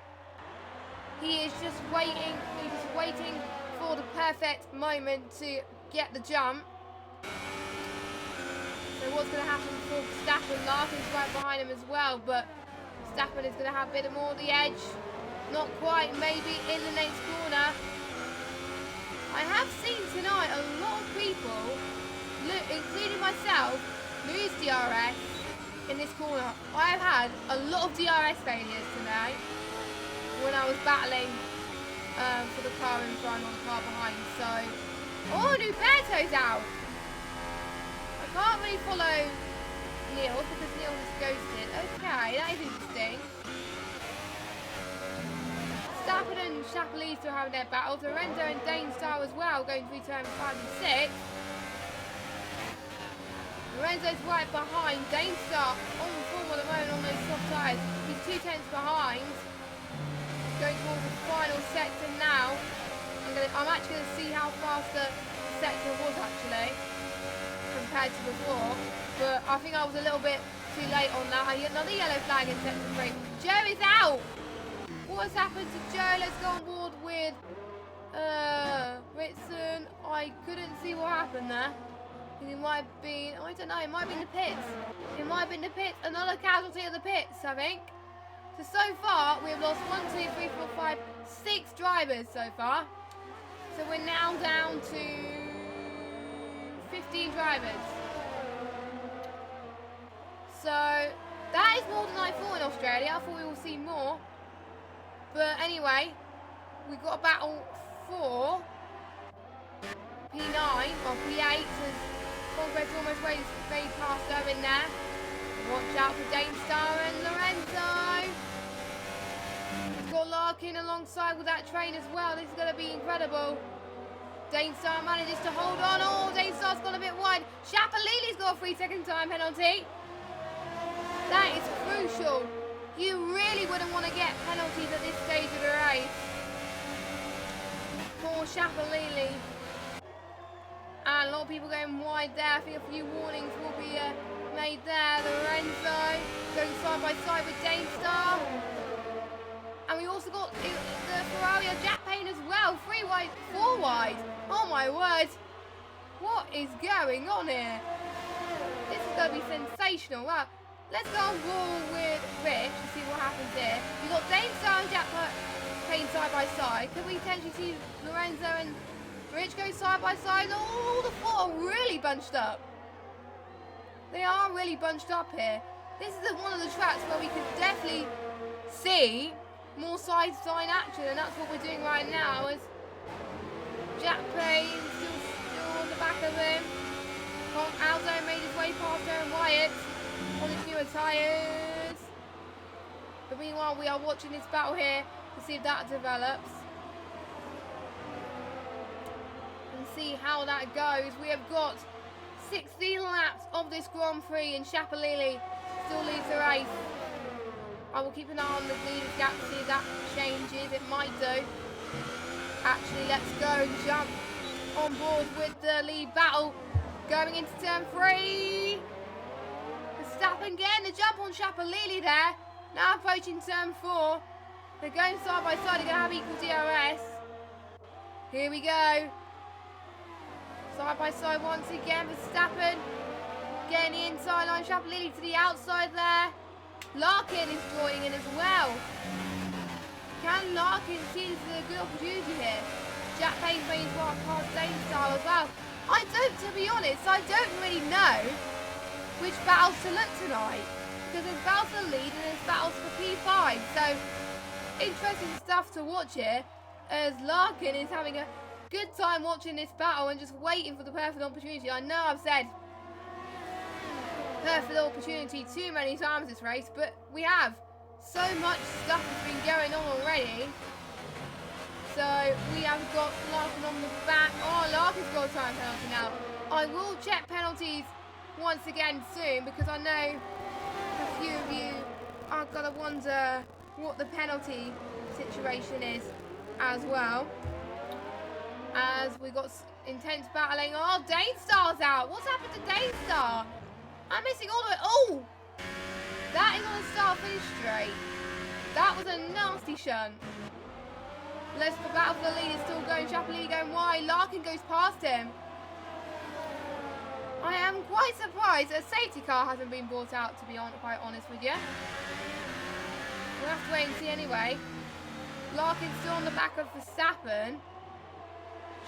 He is just waiting. He's just waiting for the perfect moment to get the jump. So what's going to happen for Verstappen? Larkin's right behind him as well, but Verstappen is going to have a bit more of the edge. Not quite, maybe in the next corner. I have seen tonight a lot of people, including myself, lose DRS in this corner. I have had a lot of DRS failures tonight when I was battling for the car in front or the car behind. So, oh, Nuberto's out. I can't really follow Neil because Neil is ghosted. Okay, that is interesting. Verstappen and Chapelini still having their battles. Lorenzo and Danestar as well going through turn 5 and 6. Lorenzo's right behind. Danestar on form at the moment on those soft tyres. He's 2 tenths behind. Going towards the final sector now. I'm actually going to see how fast the sector was actually compared to before. But I think I was a little bit too late on that. Another yellow flag in sector 3. Joe is out. What's happened to Joe? Let's go on board with Ritson. I couldn't see what happened there. It might have been, I don't know, it might have been the pits. It might have been the pits. Another casualty of the pits, I think. So far, we've lost 1, 2, 3, 4, 5, 6 drivers so far. So we're now down to 15 drivers. So that is more than I thought in Australia. I thought we will see more. But anyway, we've got a battle for P9, or P8, as Conquest almost way past her in there. Watch out for Danestar and Lorenzo. We've got Larkin alongside with that train as well. This is going to be incredible. Danestar manages to hold on. Oh, Danestar's gone a bit wide. Chapelini's got a 3-second time penalty. That is crucial. You really wouldn't want to get penalties at this stage of the race. Poor Chapelini. And a lot of people going wide there. I think a few warnings will be made there. Lorenzo going side by side with Danestar. And we also got the Ferrari of Jack Payne as well. 3 wide, 4 wide. Oh my word. What is going on here? This is going to be sensational. Wow. Let's go on ball with Rich and see what happens here. We've got Danestar and Jack Payne side by side. Could we potentially see Lorenzo and Rich go side by side? Oh, the 4 are really bunched up. They are really bunched up here. This is one of the tracks where we could definitely see more side-to-side action, and that's what we're doing right now. As Jack Payne still on the back of him. Aldo made his way past her and Wyatt on his newer tyres. But meanwhile, we are watching this battle here to see if that develops. And see how that goes. We have got 16 laps of this Grand Prix, and Chapelini still leads the race. I will keep an eye on the leaders gap to see if that changes. It might do. Actually, let's go and jump on board with the lead battle. Going into turn 3. Verstappen getting the jump on Chapelini there. Now approaching turn 4. They're going side by side. They're going to have equal DRS. Here we go. Side by side once again. Verstappen getting the inside line. Chapelini to the outside there. Larkin is joining in as well. Can Larkin see this is a good opportunity here? Jack Payne plays well past Danestar as well. To be honest, I don't really know which battles to look tonight. Because there's battles for the lead and there's battles for P5. So, interesting stuff to watch here. As Larkin is having a good time watching this battle and just waiting for the perfect opportunity. I know I've said perfect opportunity too many times this race, but we have. So much stuff has been going on already. So we have got Larkin on the back. Oh, Larkin's got a time penalty now. I will check penalties once again soon because I know a few of you are going to wonder what the penalty situation is as well. As we got intense battling. Oh, Danestar's out. What's happened to Danestar? I'm missing all the way. Oh! That is on a start finish straight. That was a nasty shunt. Let's the battle for the lead is still going. Chapelini going wide. Larkin goes past him. I am quite surprised a safety car hasn't been brought out, to be quite honest with you. We'll have to wait and see anyway. Larkin's still on the back of Verstappen.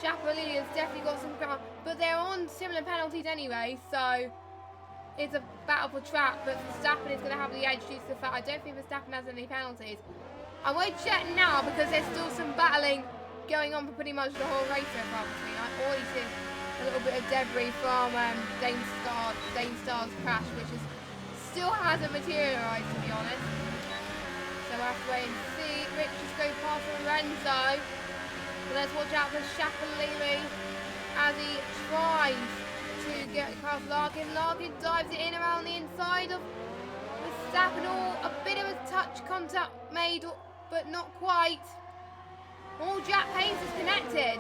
Chapelini has definitely got some ground, but they're on similar penalties anyway, so it's a battle for track, but Verstappen is going to have the edge due to the fact I don't think Verstappen has any penalties. I won't check now because there's still some battling going on for pretty much the whole race so far between. I already see a little bit of debris from Danestar's crash, which still hasn't materialised, to be honest. So we'll have to wait and see. Rich just go past Lorenzo. So let's watch out for Chapelini as he tries to get past Larkin. Larkin dives it in around the inside of Verstappen. A bit of a touch contact made, but not quite. Oh, Jack Payne's disconnected.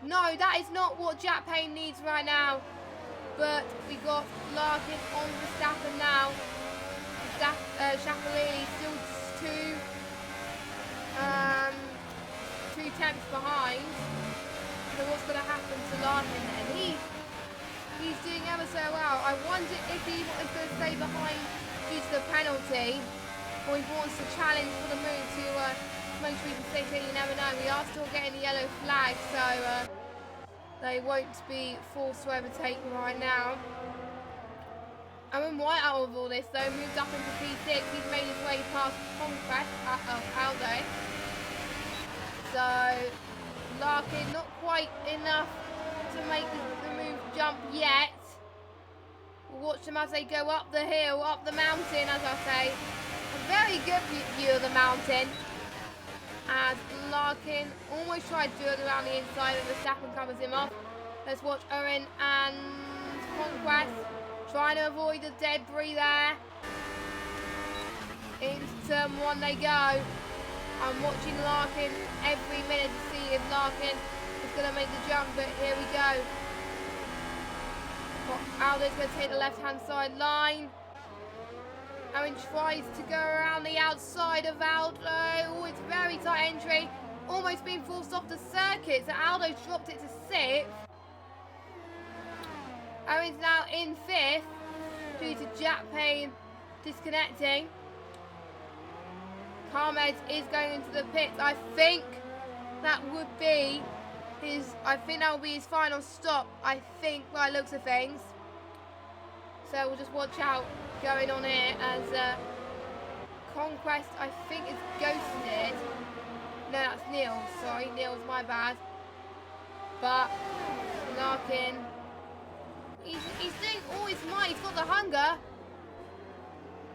No, that is not what Jack Payne needs right now. But we got Larkin on Verstappen now. Chapelini still two tenths behind. So what's going to happen to Larkin then? He's doing ever so well. I wonder if he is going to stay behind due to the penalty, or he wants to challenge for the move to make sure he can stay clean. You never know. We are still getting the yellow flag, so they won't be forced to overtake right now. Owen White out of all this though, moved up into P6. He's made his way past Conquest Aldo. So Larkin not quite enough to make the move jump yet. We'll watch them as they go up the hill, up the mountain, as I say. A very good view of the mountain. As Larkin almost tried to do it around the inside, and Verstappen covers him off. Let's watch Owen and Conquest trying to avoid the debris there. Into turn one they go. I'm watching Larkin every minute to see if Larkin is going to make the jump, but here we go. Aldo's going to take the left-hand side line. Owen tries to go around the outside of Aldo. Oh, it's very tight entry. Almost being forced off the circuit, so Aldo dropped it to 6th. Owen's now in 5th due to Jack Payne disconnecting. Carmed is going into the pits. I think that would be his final stop, I think, by the looks of things. So we'll just watch out going on here as Conquest, I think, is ghosted. No, that's Neil. Sorry, Neil's my bad. But Larkin, he's doing all his might. He's got the hunger.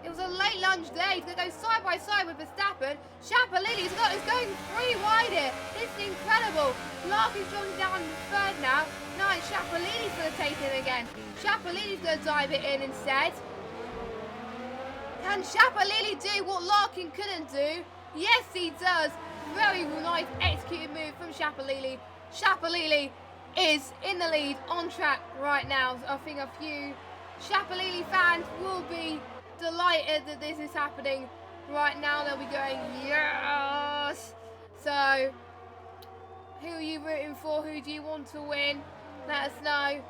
It was a late lunge there. He's going to go side by side with Verstappen. Chapelini is going 3 wide here. This is incredible. Larkin's dropping down to 3rd now. No, Chapelini's going to take it again. Chapelini's going to dive it in instead. Can Chapelini do what Larkin couldn't do? Yes, he does. Very nice executed move from Chapelini. Chapelini is in the lead on track right now. So I think a few Chapelini fans will be delighted that this is happening right now. They'll be going, yes! So, who are you rooting for? Who do you want to win? Let us know.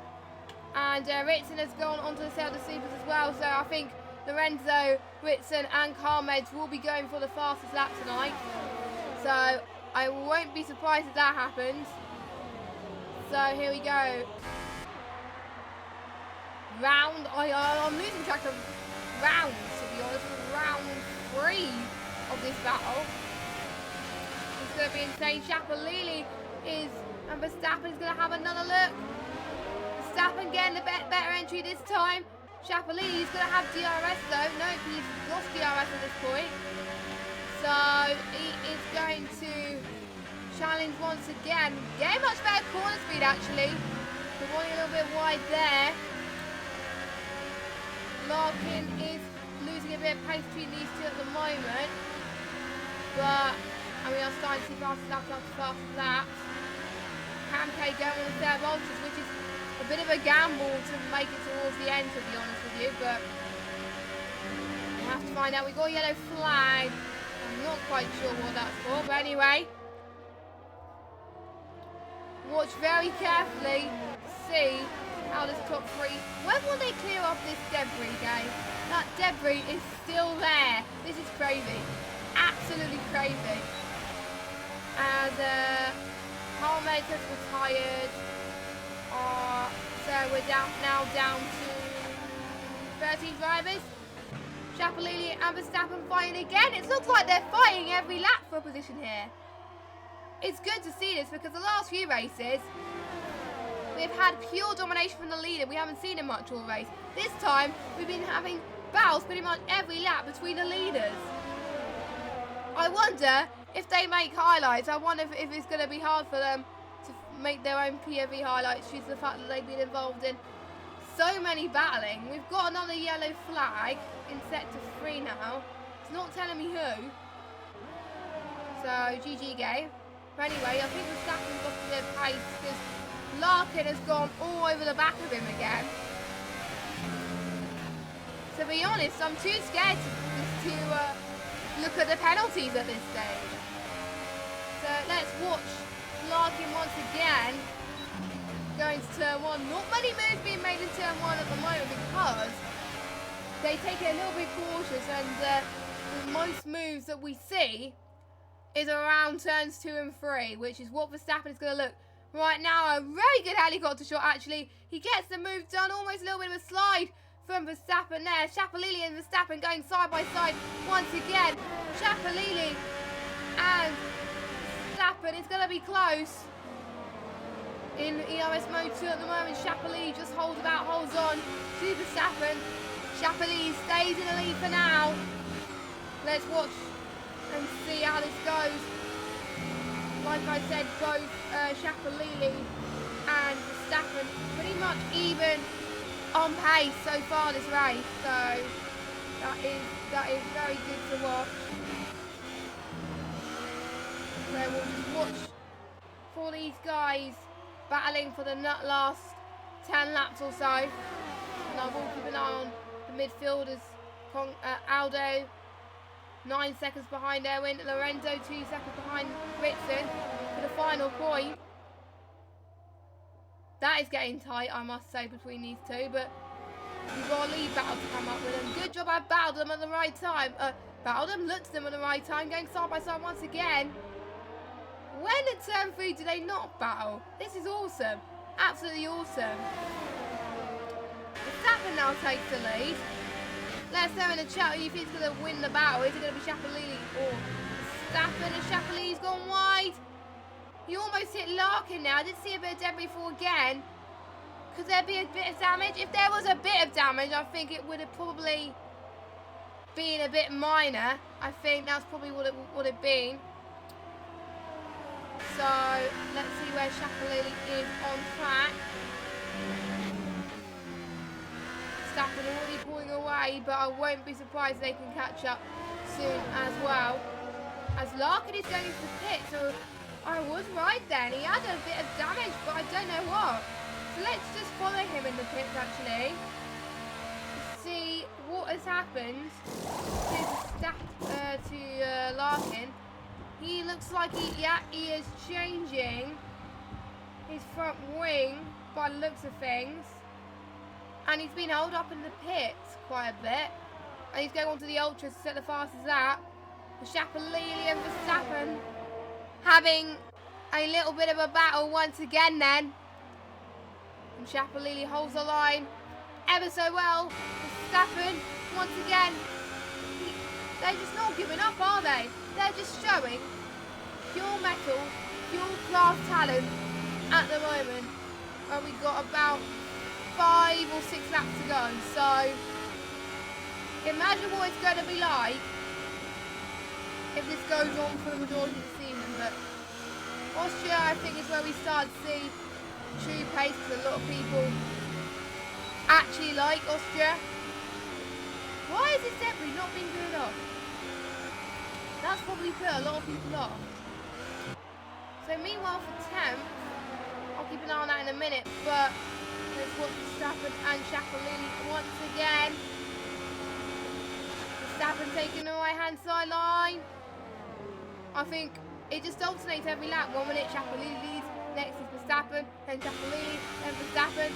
And Ritson has gone on to the Sailor Supers as well. So I think Lorenzo, Ritson and Carmed will be going for the fastest lap tonight. So I won't be surprised if that happens. So here we go. I'm losing track of rounds, to be honest. Round 3 of this battle. It's going to be insane. Shapalili and Verstappen's going to have another look. Verstappen getting a better entry this time. Shapalili's going to have DRS though. No, he's lost DRS at this point. So he is going to challenge once again. Getting much better corner speed actually. We're running a little bit wide there. Larkin is losing a bit of pace between these two at the moment. And we are starting to see fast laps after fast laps. Camke going on the third voltage, which is a bit of a gamble to make it towards the end, to be honest with you, but we'll have to find out. We got a yellow flag. I'm not quite sure what that's for, but anyway. Watch very carefully to see how this top 3, when will they clear off this debris, guys? That debris is still there. This is crazy. Absolutely crazy. As Carmakers retired. So we're now down to 13 drivers. Shapalili and Verstappen fighting again. It looks like they're fighting every lap for a position here. It's good to see this because the last few races we've had pure domination from the leader. We haven't seen it much all race. This time we've been having battles pretty much every lap between the leaders. I wonder if they make highlights. I wonder if it's going to be hard for them to make their own POV highlights due to the fact that they've been involved in so many battling. We've got another yellow flag in sector 3 now. It's not telling me who. So GG game. But anyway, I think Verstappen's lost a bit of pace because Larkin has gone all over the back of him again. To be honest, I'm too scared to look at the penalties at this stage. So let's watch Larkin once again going to turn 1. Not many moves being made in turn 1 at the moment because they take it a little bit cautious, and the most moves that we see is around turns 2 and 3, which is what Verstappen is going to look. Right now, a very good helicopter shot, actually. He gets the move done, almost a little bit of a slide from Verstappen there. Shapalili and Verstappen going side by side once again. Shapalili and Verstappen, it's going to be close. In ERS mode 2 at the moment, Shapalili just holds on to Verstappen. Shapalili stays in the lead for now. Let's watch and see how this goes. Like I said, both Shapalili and Verstappen pretty much even on pace so far this race, so that is very good to watch. So we'll just watch for these guys battling for the last 10 laps or so, and I will keep an eye on the midfielders. Aldo 9 seconds behind Erwin, Lorenzo 2 seconds behind Ritson for the final point. That is getting tight, I must say, between these two, but we've got a lead battle to come up with them. Good job I battled them at the right time. Looked at them at the right time, going side by side once again. When at turn 3 do they not battle? This is awesome. Absolutely awesome. Verstappen now takes the lead. Let us know in the chat who you think is going to win the battle. Is it going to be Shapalili or Verstappen? And Shapalili's gone wide. He almost hit Larkin now. I did see a bit of debris fall again. Could there be a bit of damage? If there was a bit of damage, I think it would have probably been a bit minor. I think that's probably what it would have been. So, let's see where Shapalili is on track. Verstappen already pulling away, but I won't be surprised they can catch up soon as well. As Larkin is going into the pit, so I was right then. He had a bit of damage, but I don't know what. So let's just follow him in the pits, actually, to see what has happened to Larkin. He looks like he is changing his front wing by the looks of things. And he's been held up in the pits quite a bit. And he's going on to the ultras to set the fastest lap. Shapalili and Verstappen having a little bit of a battle once again then. And Chapelili holds the line ever so well. Verstappen, once again, they're just not giving up, are they? They're just showing pure metal, pure class talent at the moment. And we've got about 5 or 6 laps to go. So, imagine what it's going to be like if this goes on for the majority of the season. But Austria, I think, is where we start to see true pace, because a lot of people actually like Austria. Why is this debris not being cleared off? That's probably put a lot of people off. So meanwhile for 10th, I'll keep an eye on that in a minute, but let's watch Verstappen and Chapelili once again. Verstappen taking the right hand side line. I think it just alternates every lap. 1 minute Chapelili leads, next is Verstappen, then Chapelili, then Verstappen.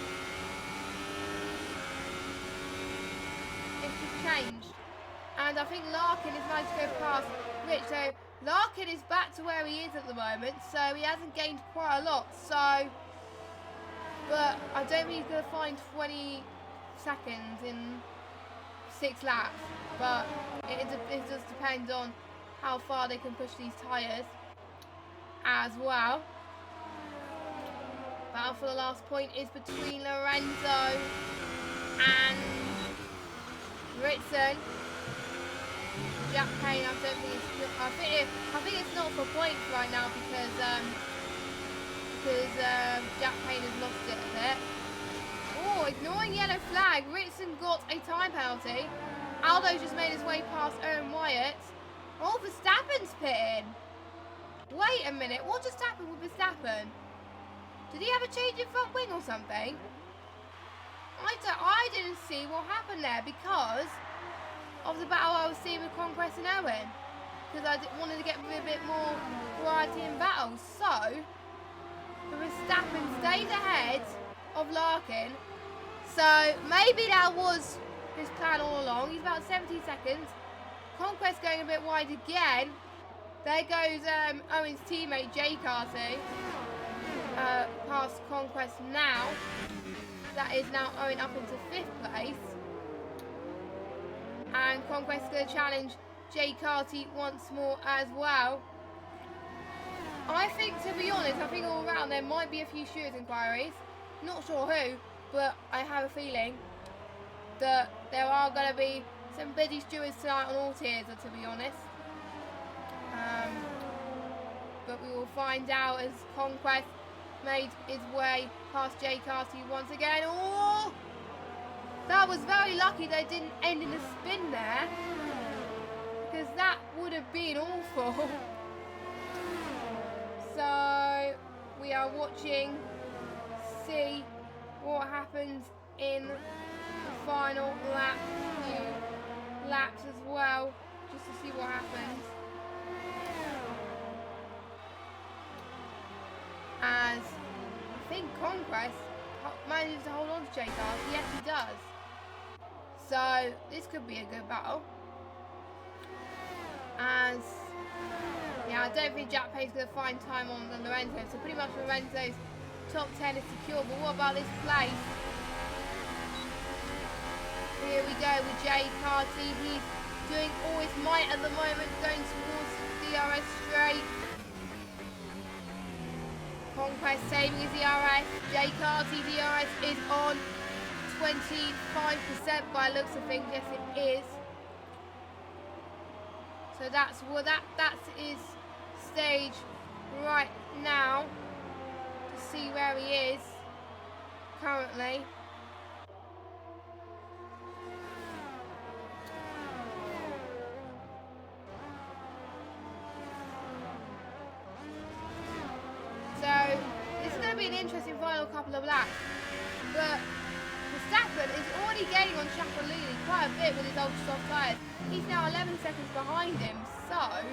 It's just changed. And I think Larkin is managed to go past Rich. So Larkin is back to where he is at the moment, so he hasn't gained quite a lot. So, but I don't think he's going to find 20 seconds in 6 laps. But it does depend on how far they can push these tyres as well. Battle for the last point is between Lorenzo and Ritson. Jack Payne, I don't think it's good. I think it's not for points right now because Jack Payne has lost it a bit. Oh, ignoring yellow flag. Ritson got a time penalty. Aldo's just made his way past Owen Wyatt. Oh, Verstappen's pitting. Wait a minute, what just happened with Verstappen? Did he have a change in front wing or something? I didn't see what happened there because of the battle I was seeing with Conquest and Owen, because I wanted to get a bit more variety in battles. So Verstappen stayed ahead of Larkin, so maybe that was his plan all along. He's about 17 seconds. Conquest going a bit wide again. There goes Owen's teammate Jay Carty past Conquest now. That is now Owen up into 5th place. And Conquest is going to challenge Jay Carty once more as well. I think, to be honest, I think all around there might be a few stewards inquiries. Not sure who, but I have a feeling that there are going to be some busy stewards tonight on all tiers, to be honest. But we will find out as Conquest made his way past Jay Carty once again. Oh! That was very lucky they didn't end in a spin there, because that would have been awful. So we are watching, see what happens in the final lap, few laps as well, just to see what happens. As I think Conquest manages to hold on to Jay Carty. Yes, he does. So this could be a good battle. As yeah, I don't think Jack Payne's going to find time on the Lorenzo. So pretty much Lorenzo's top 10 is secure. But what about this place? Here we go with Jay Carty. He's doing all his might at the moment, going towards the DRS straight. Conquest saving his DRS. Jay Carty DRS is on 25% by looks of things. Yes, it is. So that's his stage right now to see where he is currently. So this is going to be an interesting final couple of laps, but Verstappen is already gaining on Chapelili quite a bit with his ultra soft tyres. He's now 11 seconds behind him, so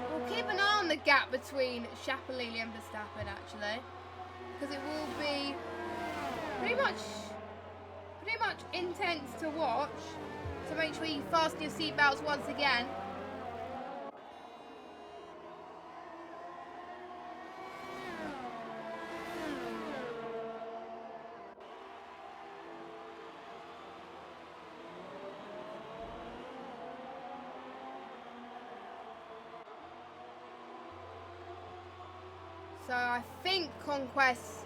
we'll keep an eye on the gap between Chapelili and Verstappen actually, because it will be pretty much intense to watch. So make sure you fasten your seatbelts once again. So I think Conquest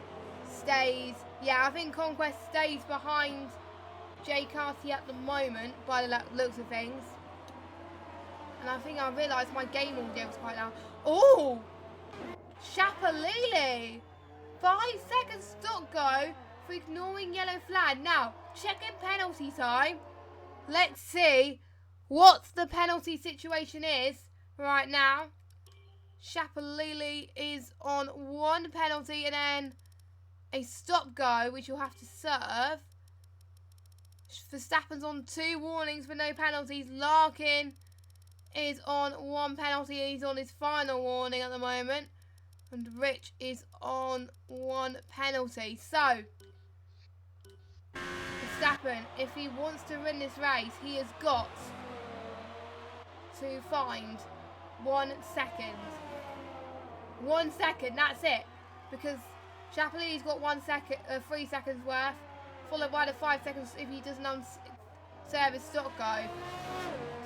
stays. Yeah, I think Conquest stays behind JKT at the moment by the looks of things. And I think I realised my game audio was quite loud. Oh! Shapalili! 5 seconds stop go for ignoring yellow flag. Now, checking penalty time. Let's see what the penalty situation is right now. Shapalili is on 1 penalty and then a stop go, which you'll have to serve. Verstappen's on 2 warnings for no penalties. Larkin is on 1 penalty. He's on his final warning at the moment. And Rich is on 1 penalty. So, Verstappen, if he wants to win this race, he has got to find 1 second. 1 second, that's it. Because Chapelini's got 3 seconds worth, followed by the 5 seconds if he doesn't serve his stop go.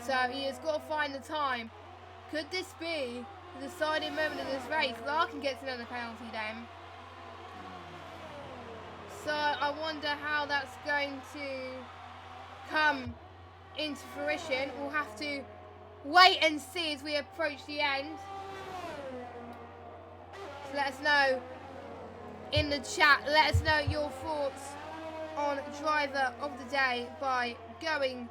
So he has got to find the time. Could this be the deciding moment of this race? Larkin gets another penalty then. So I wonder how that's going to come into fruition. We'll have to wait and see as we approach the end. So let us know in the chat. Let us know your thoughts on driver of the day by going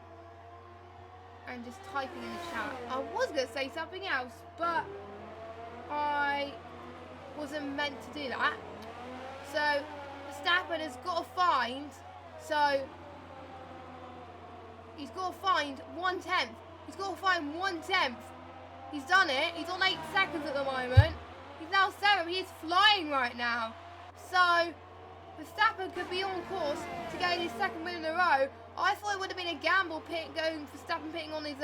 and just typing in the chat. I was going to say something else, but I wasn't meant to do that. So Verstappen has got to find, he's got to find 1/10. He's got to find 1/10. He's done it. He's on 8 seconds at the moment. He's now 7. He is flying right now. So Verstappen could be on course to gain his 2nd win in a row. I thought it would have been a gamble going Verstappen pitting on his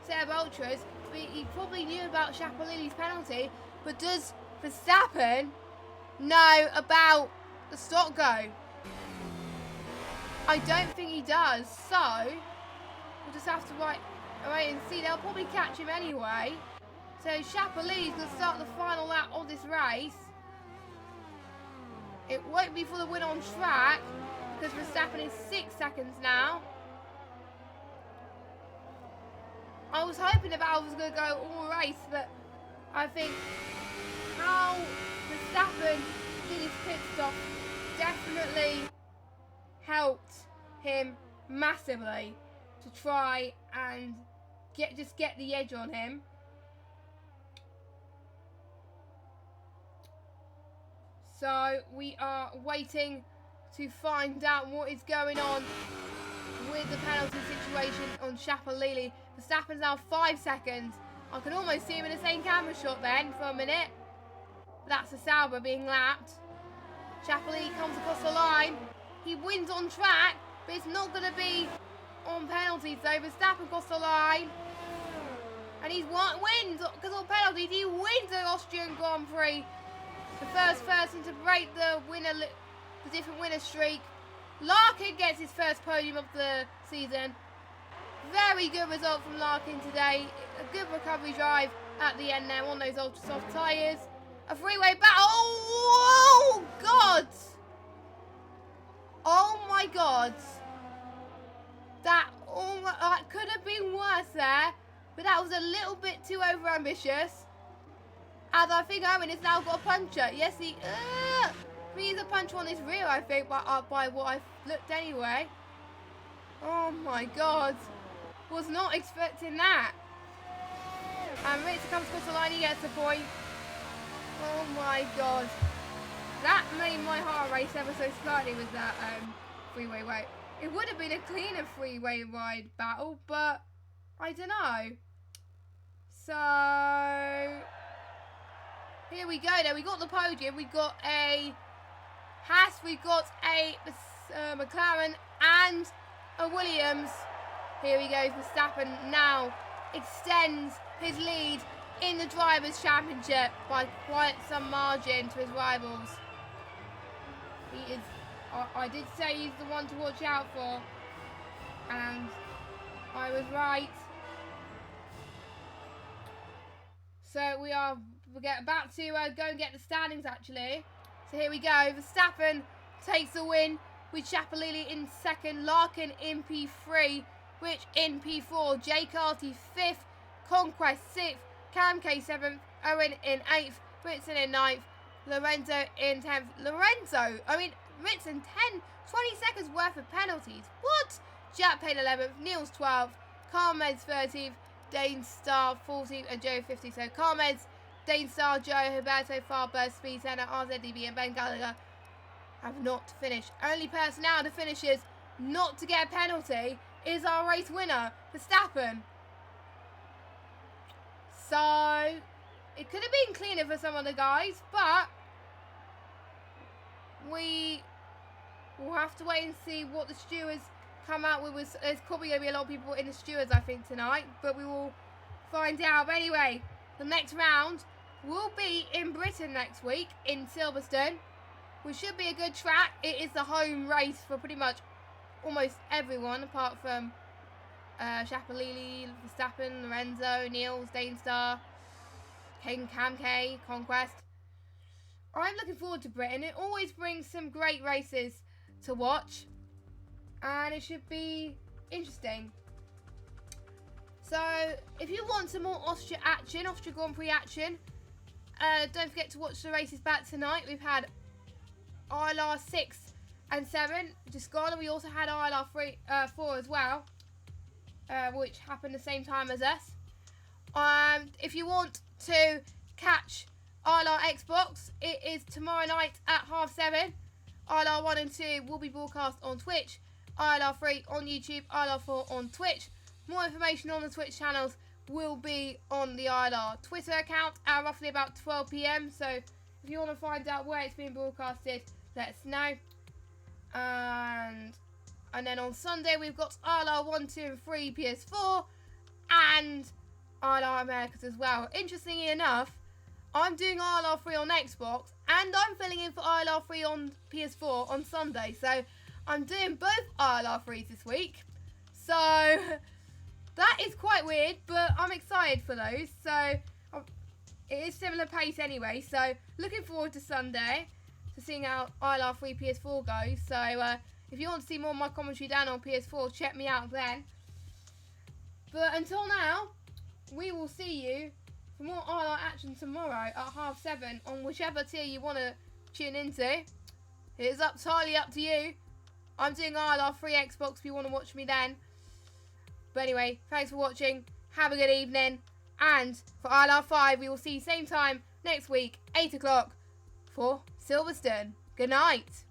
set of ultras. He probably knew about Chapelini's penalty, but does Verstappen know about the stop go? I don't think he does. So we'll just have to wait and see. They'll probably catch him anyway. So Chapelini's going to start the final lap of this race. It won't be for the win on track because Verstappen is 6 seconds now. I was hoping the battle was going to go all race, but I think how Verstappen did his pit stop definitely helped him massively to try and get the edge on him. So we are waiting to find out what is going on with the penalty situation on Chapelini. Verstappen's now 5 seconds. I can almost see him in the same camera shot then for a minute. That's a Sauber being lapped. Chapelini comes across the line. He wins on track, but it's not going to be on penalties. So Verstappen across the line. And he wins because on penalties. He wins the Austrian Grand Prix. The first person to break the different winner streak. Larkin gets his first podium of the season. Very good result from Larkin today. A good recovery drive at the end there on those ultra soft tyres. A freeway battle. Oh, God. Oh, my God. That could have been worse there. But that was a little bit too over-ambitious. As I think Owen has now got a puncture. Yes, he needs a puncture on his rear, I think, by what I've looked anyway. Oh my God. Was not expecting that. And Richter comes across the line, he gets the point. Oh my God. That made my heart race ever so slightly with that freeway ride. It would have been a cleaner freeway ride battle, but I don't know. So here we go then. We got the podium. We got a Haas. We got a McLaren and a Williams. Here he goes. Verstappen now extends his lead in the Drivers' Championship by quite some margin to his rivals. He is. I did say he's the one to watch out for, and I was right. So we are We're about to go and get the standings, actually. So here we go. Verstappen takes the win with Chapalili in second, Larkin in P3, Rich in P4, Jay Carty 5th, Conquest 6th, Cam K 7th, Owen in 8th, Ritson in 9th, Lorenzo in 10th. Ritson 20 seconds worth of penalties. What? Jack paid 11th, Niels 12th, Carmed's 13th, Dane Star 14th, and Joe 50th. So Carmed's, Dane Star, Joe, Huberto, Farber, Speed Center, RZDB, and Ben Gallagher have not finished. Only person now that finishes not to get a penalty is our race winner, Verstappen. So it could have been cleaner for some of the guys, but we will have to wait and see what the stewards come out with. There's probably going to be a lot of people in the stewards, I think, tonight, but we will find out. But anyway, the next round will be in Britain next week in Silverstone, which should be a good track. It is the home race for pretty much almost everyone, apart from Chapalili, Verstappen, Lorenzo, Niels, Danestar, Cam K, Conquest. I'm looking forward to Britain. It always brings some great races to watch, and it should be interesting. So, if you want some more Austria Grand Prix action, don't forget to watch the races back tonight. We've had ILR 6 and 7 just gone, and we also had ILR 4 as well, which happened the same time as us. If you want to catch ILR Xbox, it is tomorrow night at 7:30. ILR 1 and 2 will be broadcast on Twitch, ILR 3 on YouTube, ILR 4 on Twitch. More information on the Twitch channels will be on the ILR Twitter account at roughly about 12 PM. So if you want to find out where it's being broadcasted, let us know. And then on Sunday we've got ILR 1, 2 and 3 PS4 and ILR Americas as well. Interestingly enough, I'm doing ILR 3 on Xbox and I'm filling in for ILR 3 on PS4 on Sunday. So I'm doing both ILR 3s this week. So that is quite weird, but I'm excited for those. So it is similar pace anyway. So looking forward to Sunday to seeing how ILR 3 PS4 goes. So if you want to see more of my commentary down on PS4, check me out then. But until now, we will see you for more ILR action tomorrow at 7:30 on whichever tier you want to tune into. It is entirely up to you. I'm doing ILR 3 Xbox if you want to watch me then. But anyway, thanks for watching. Have a good evening. And for ILR 5, we will see you same time next week, 8 o'clock for Silverstone. Good night.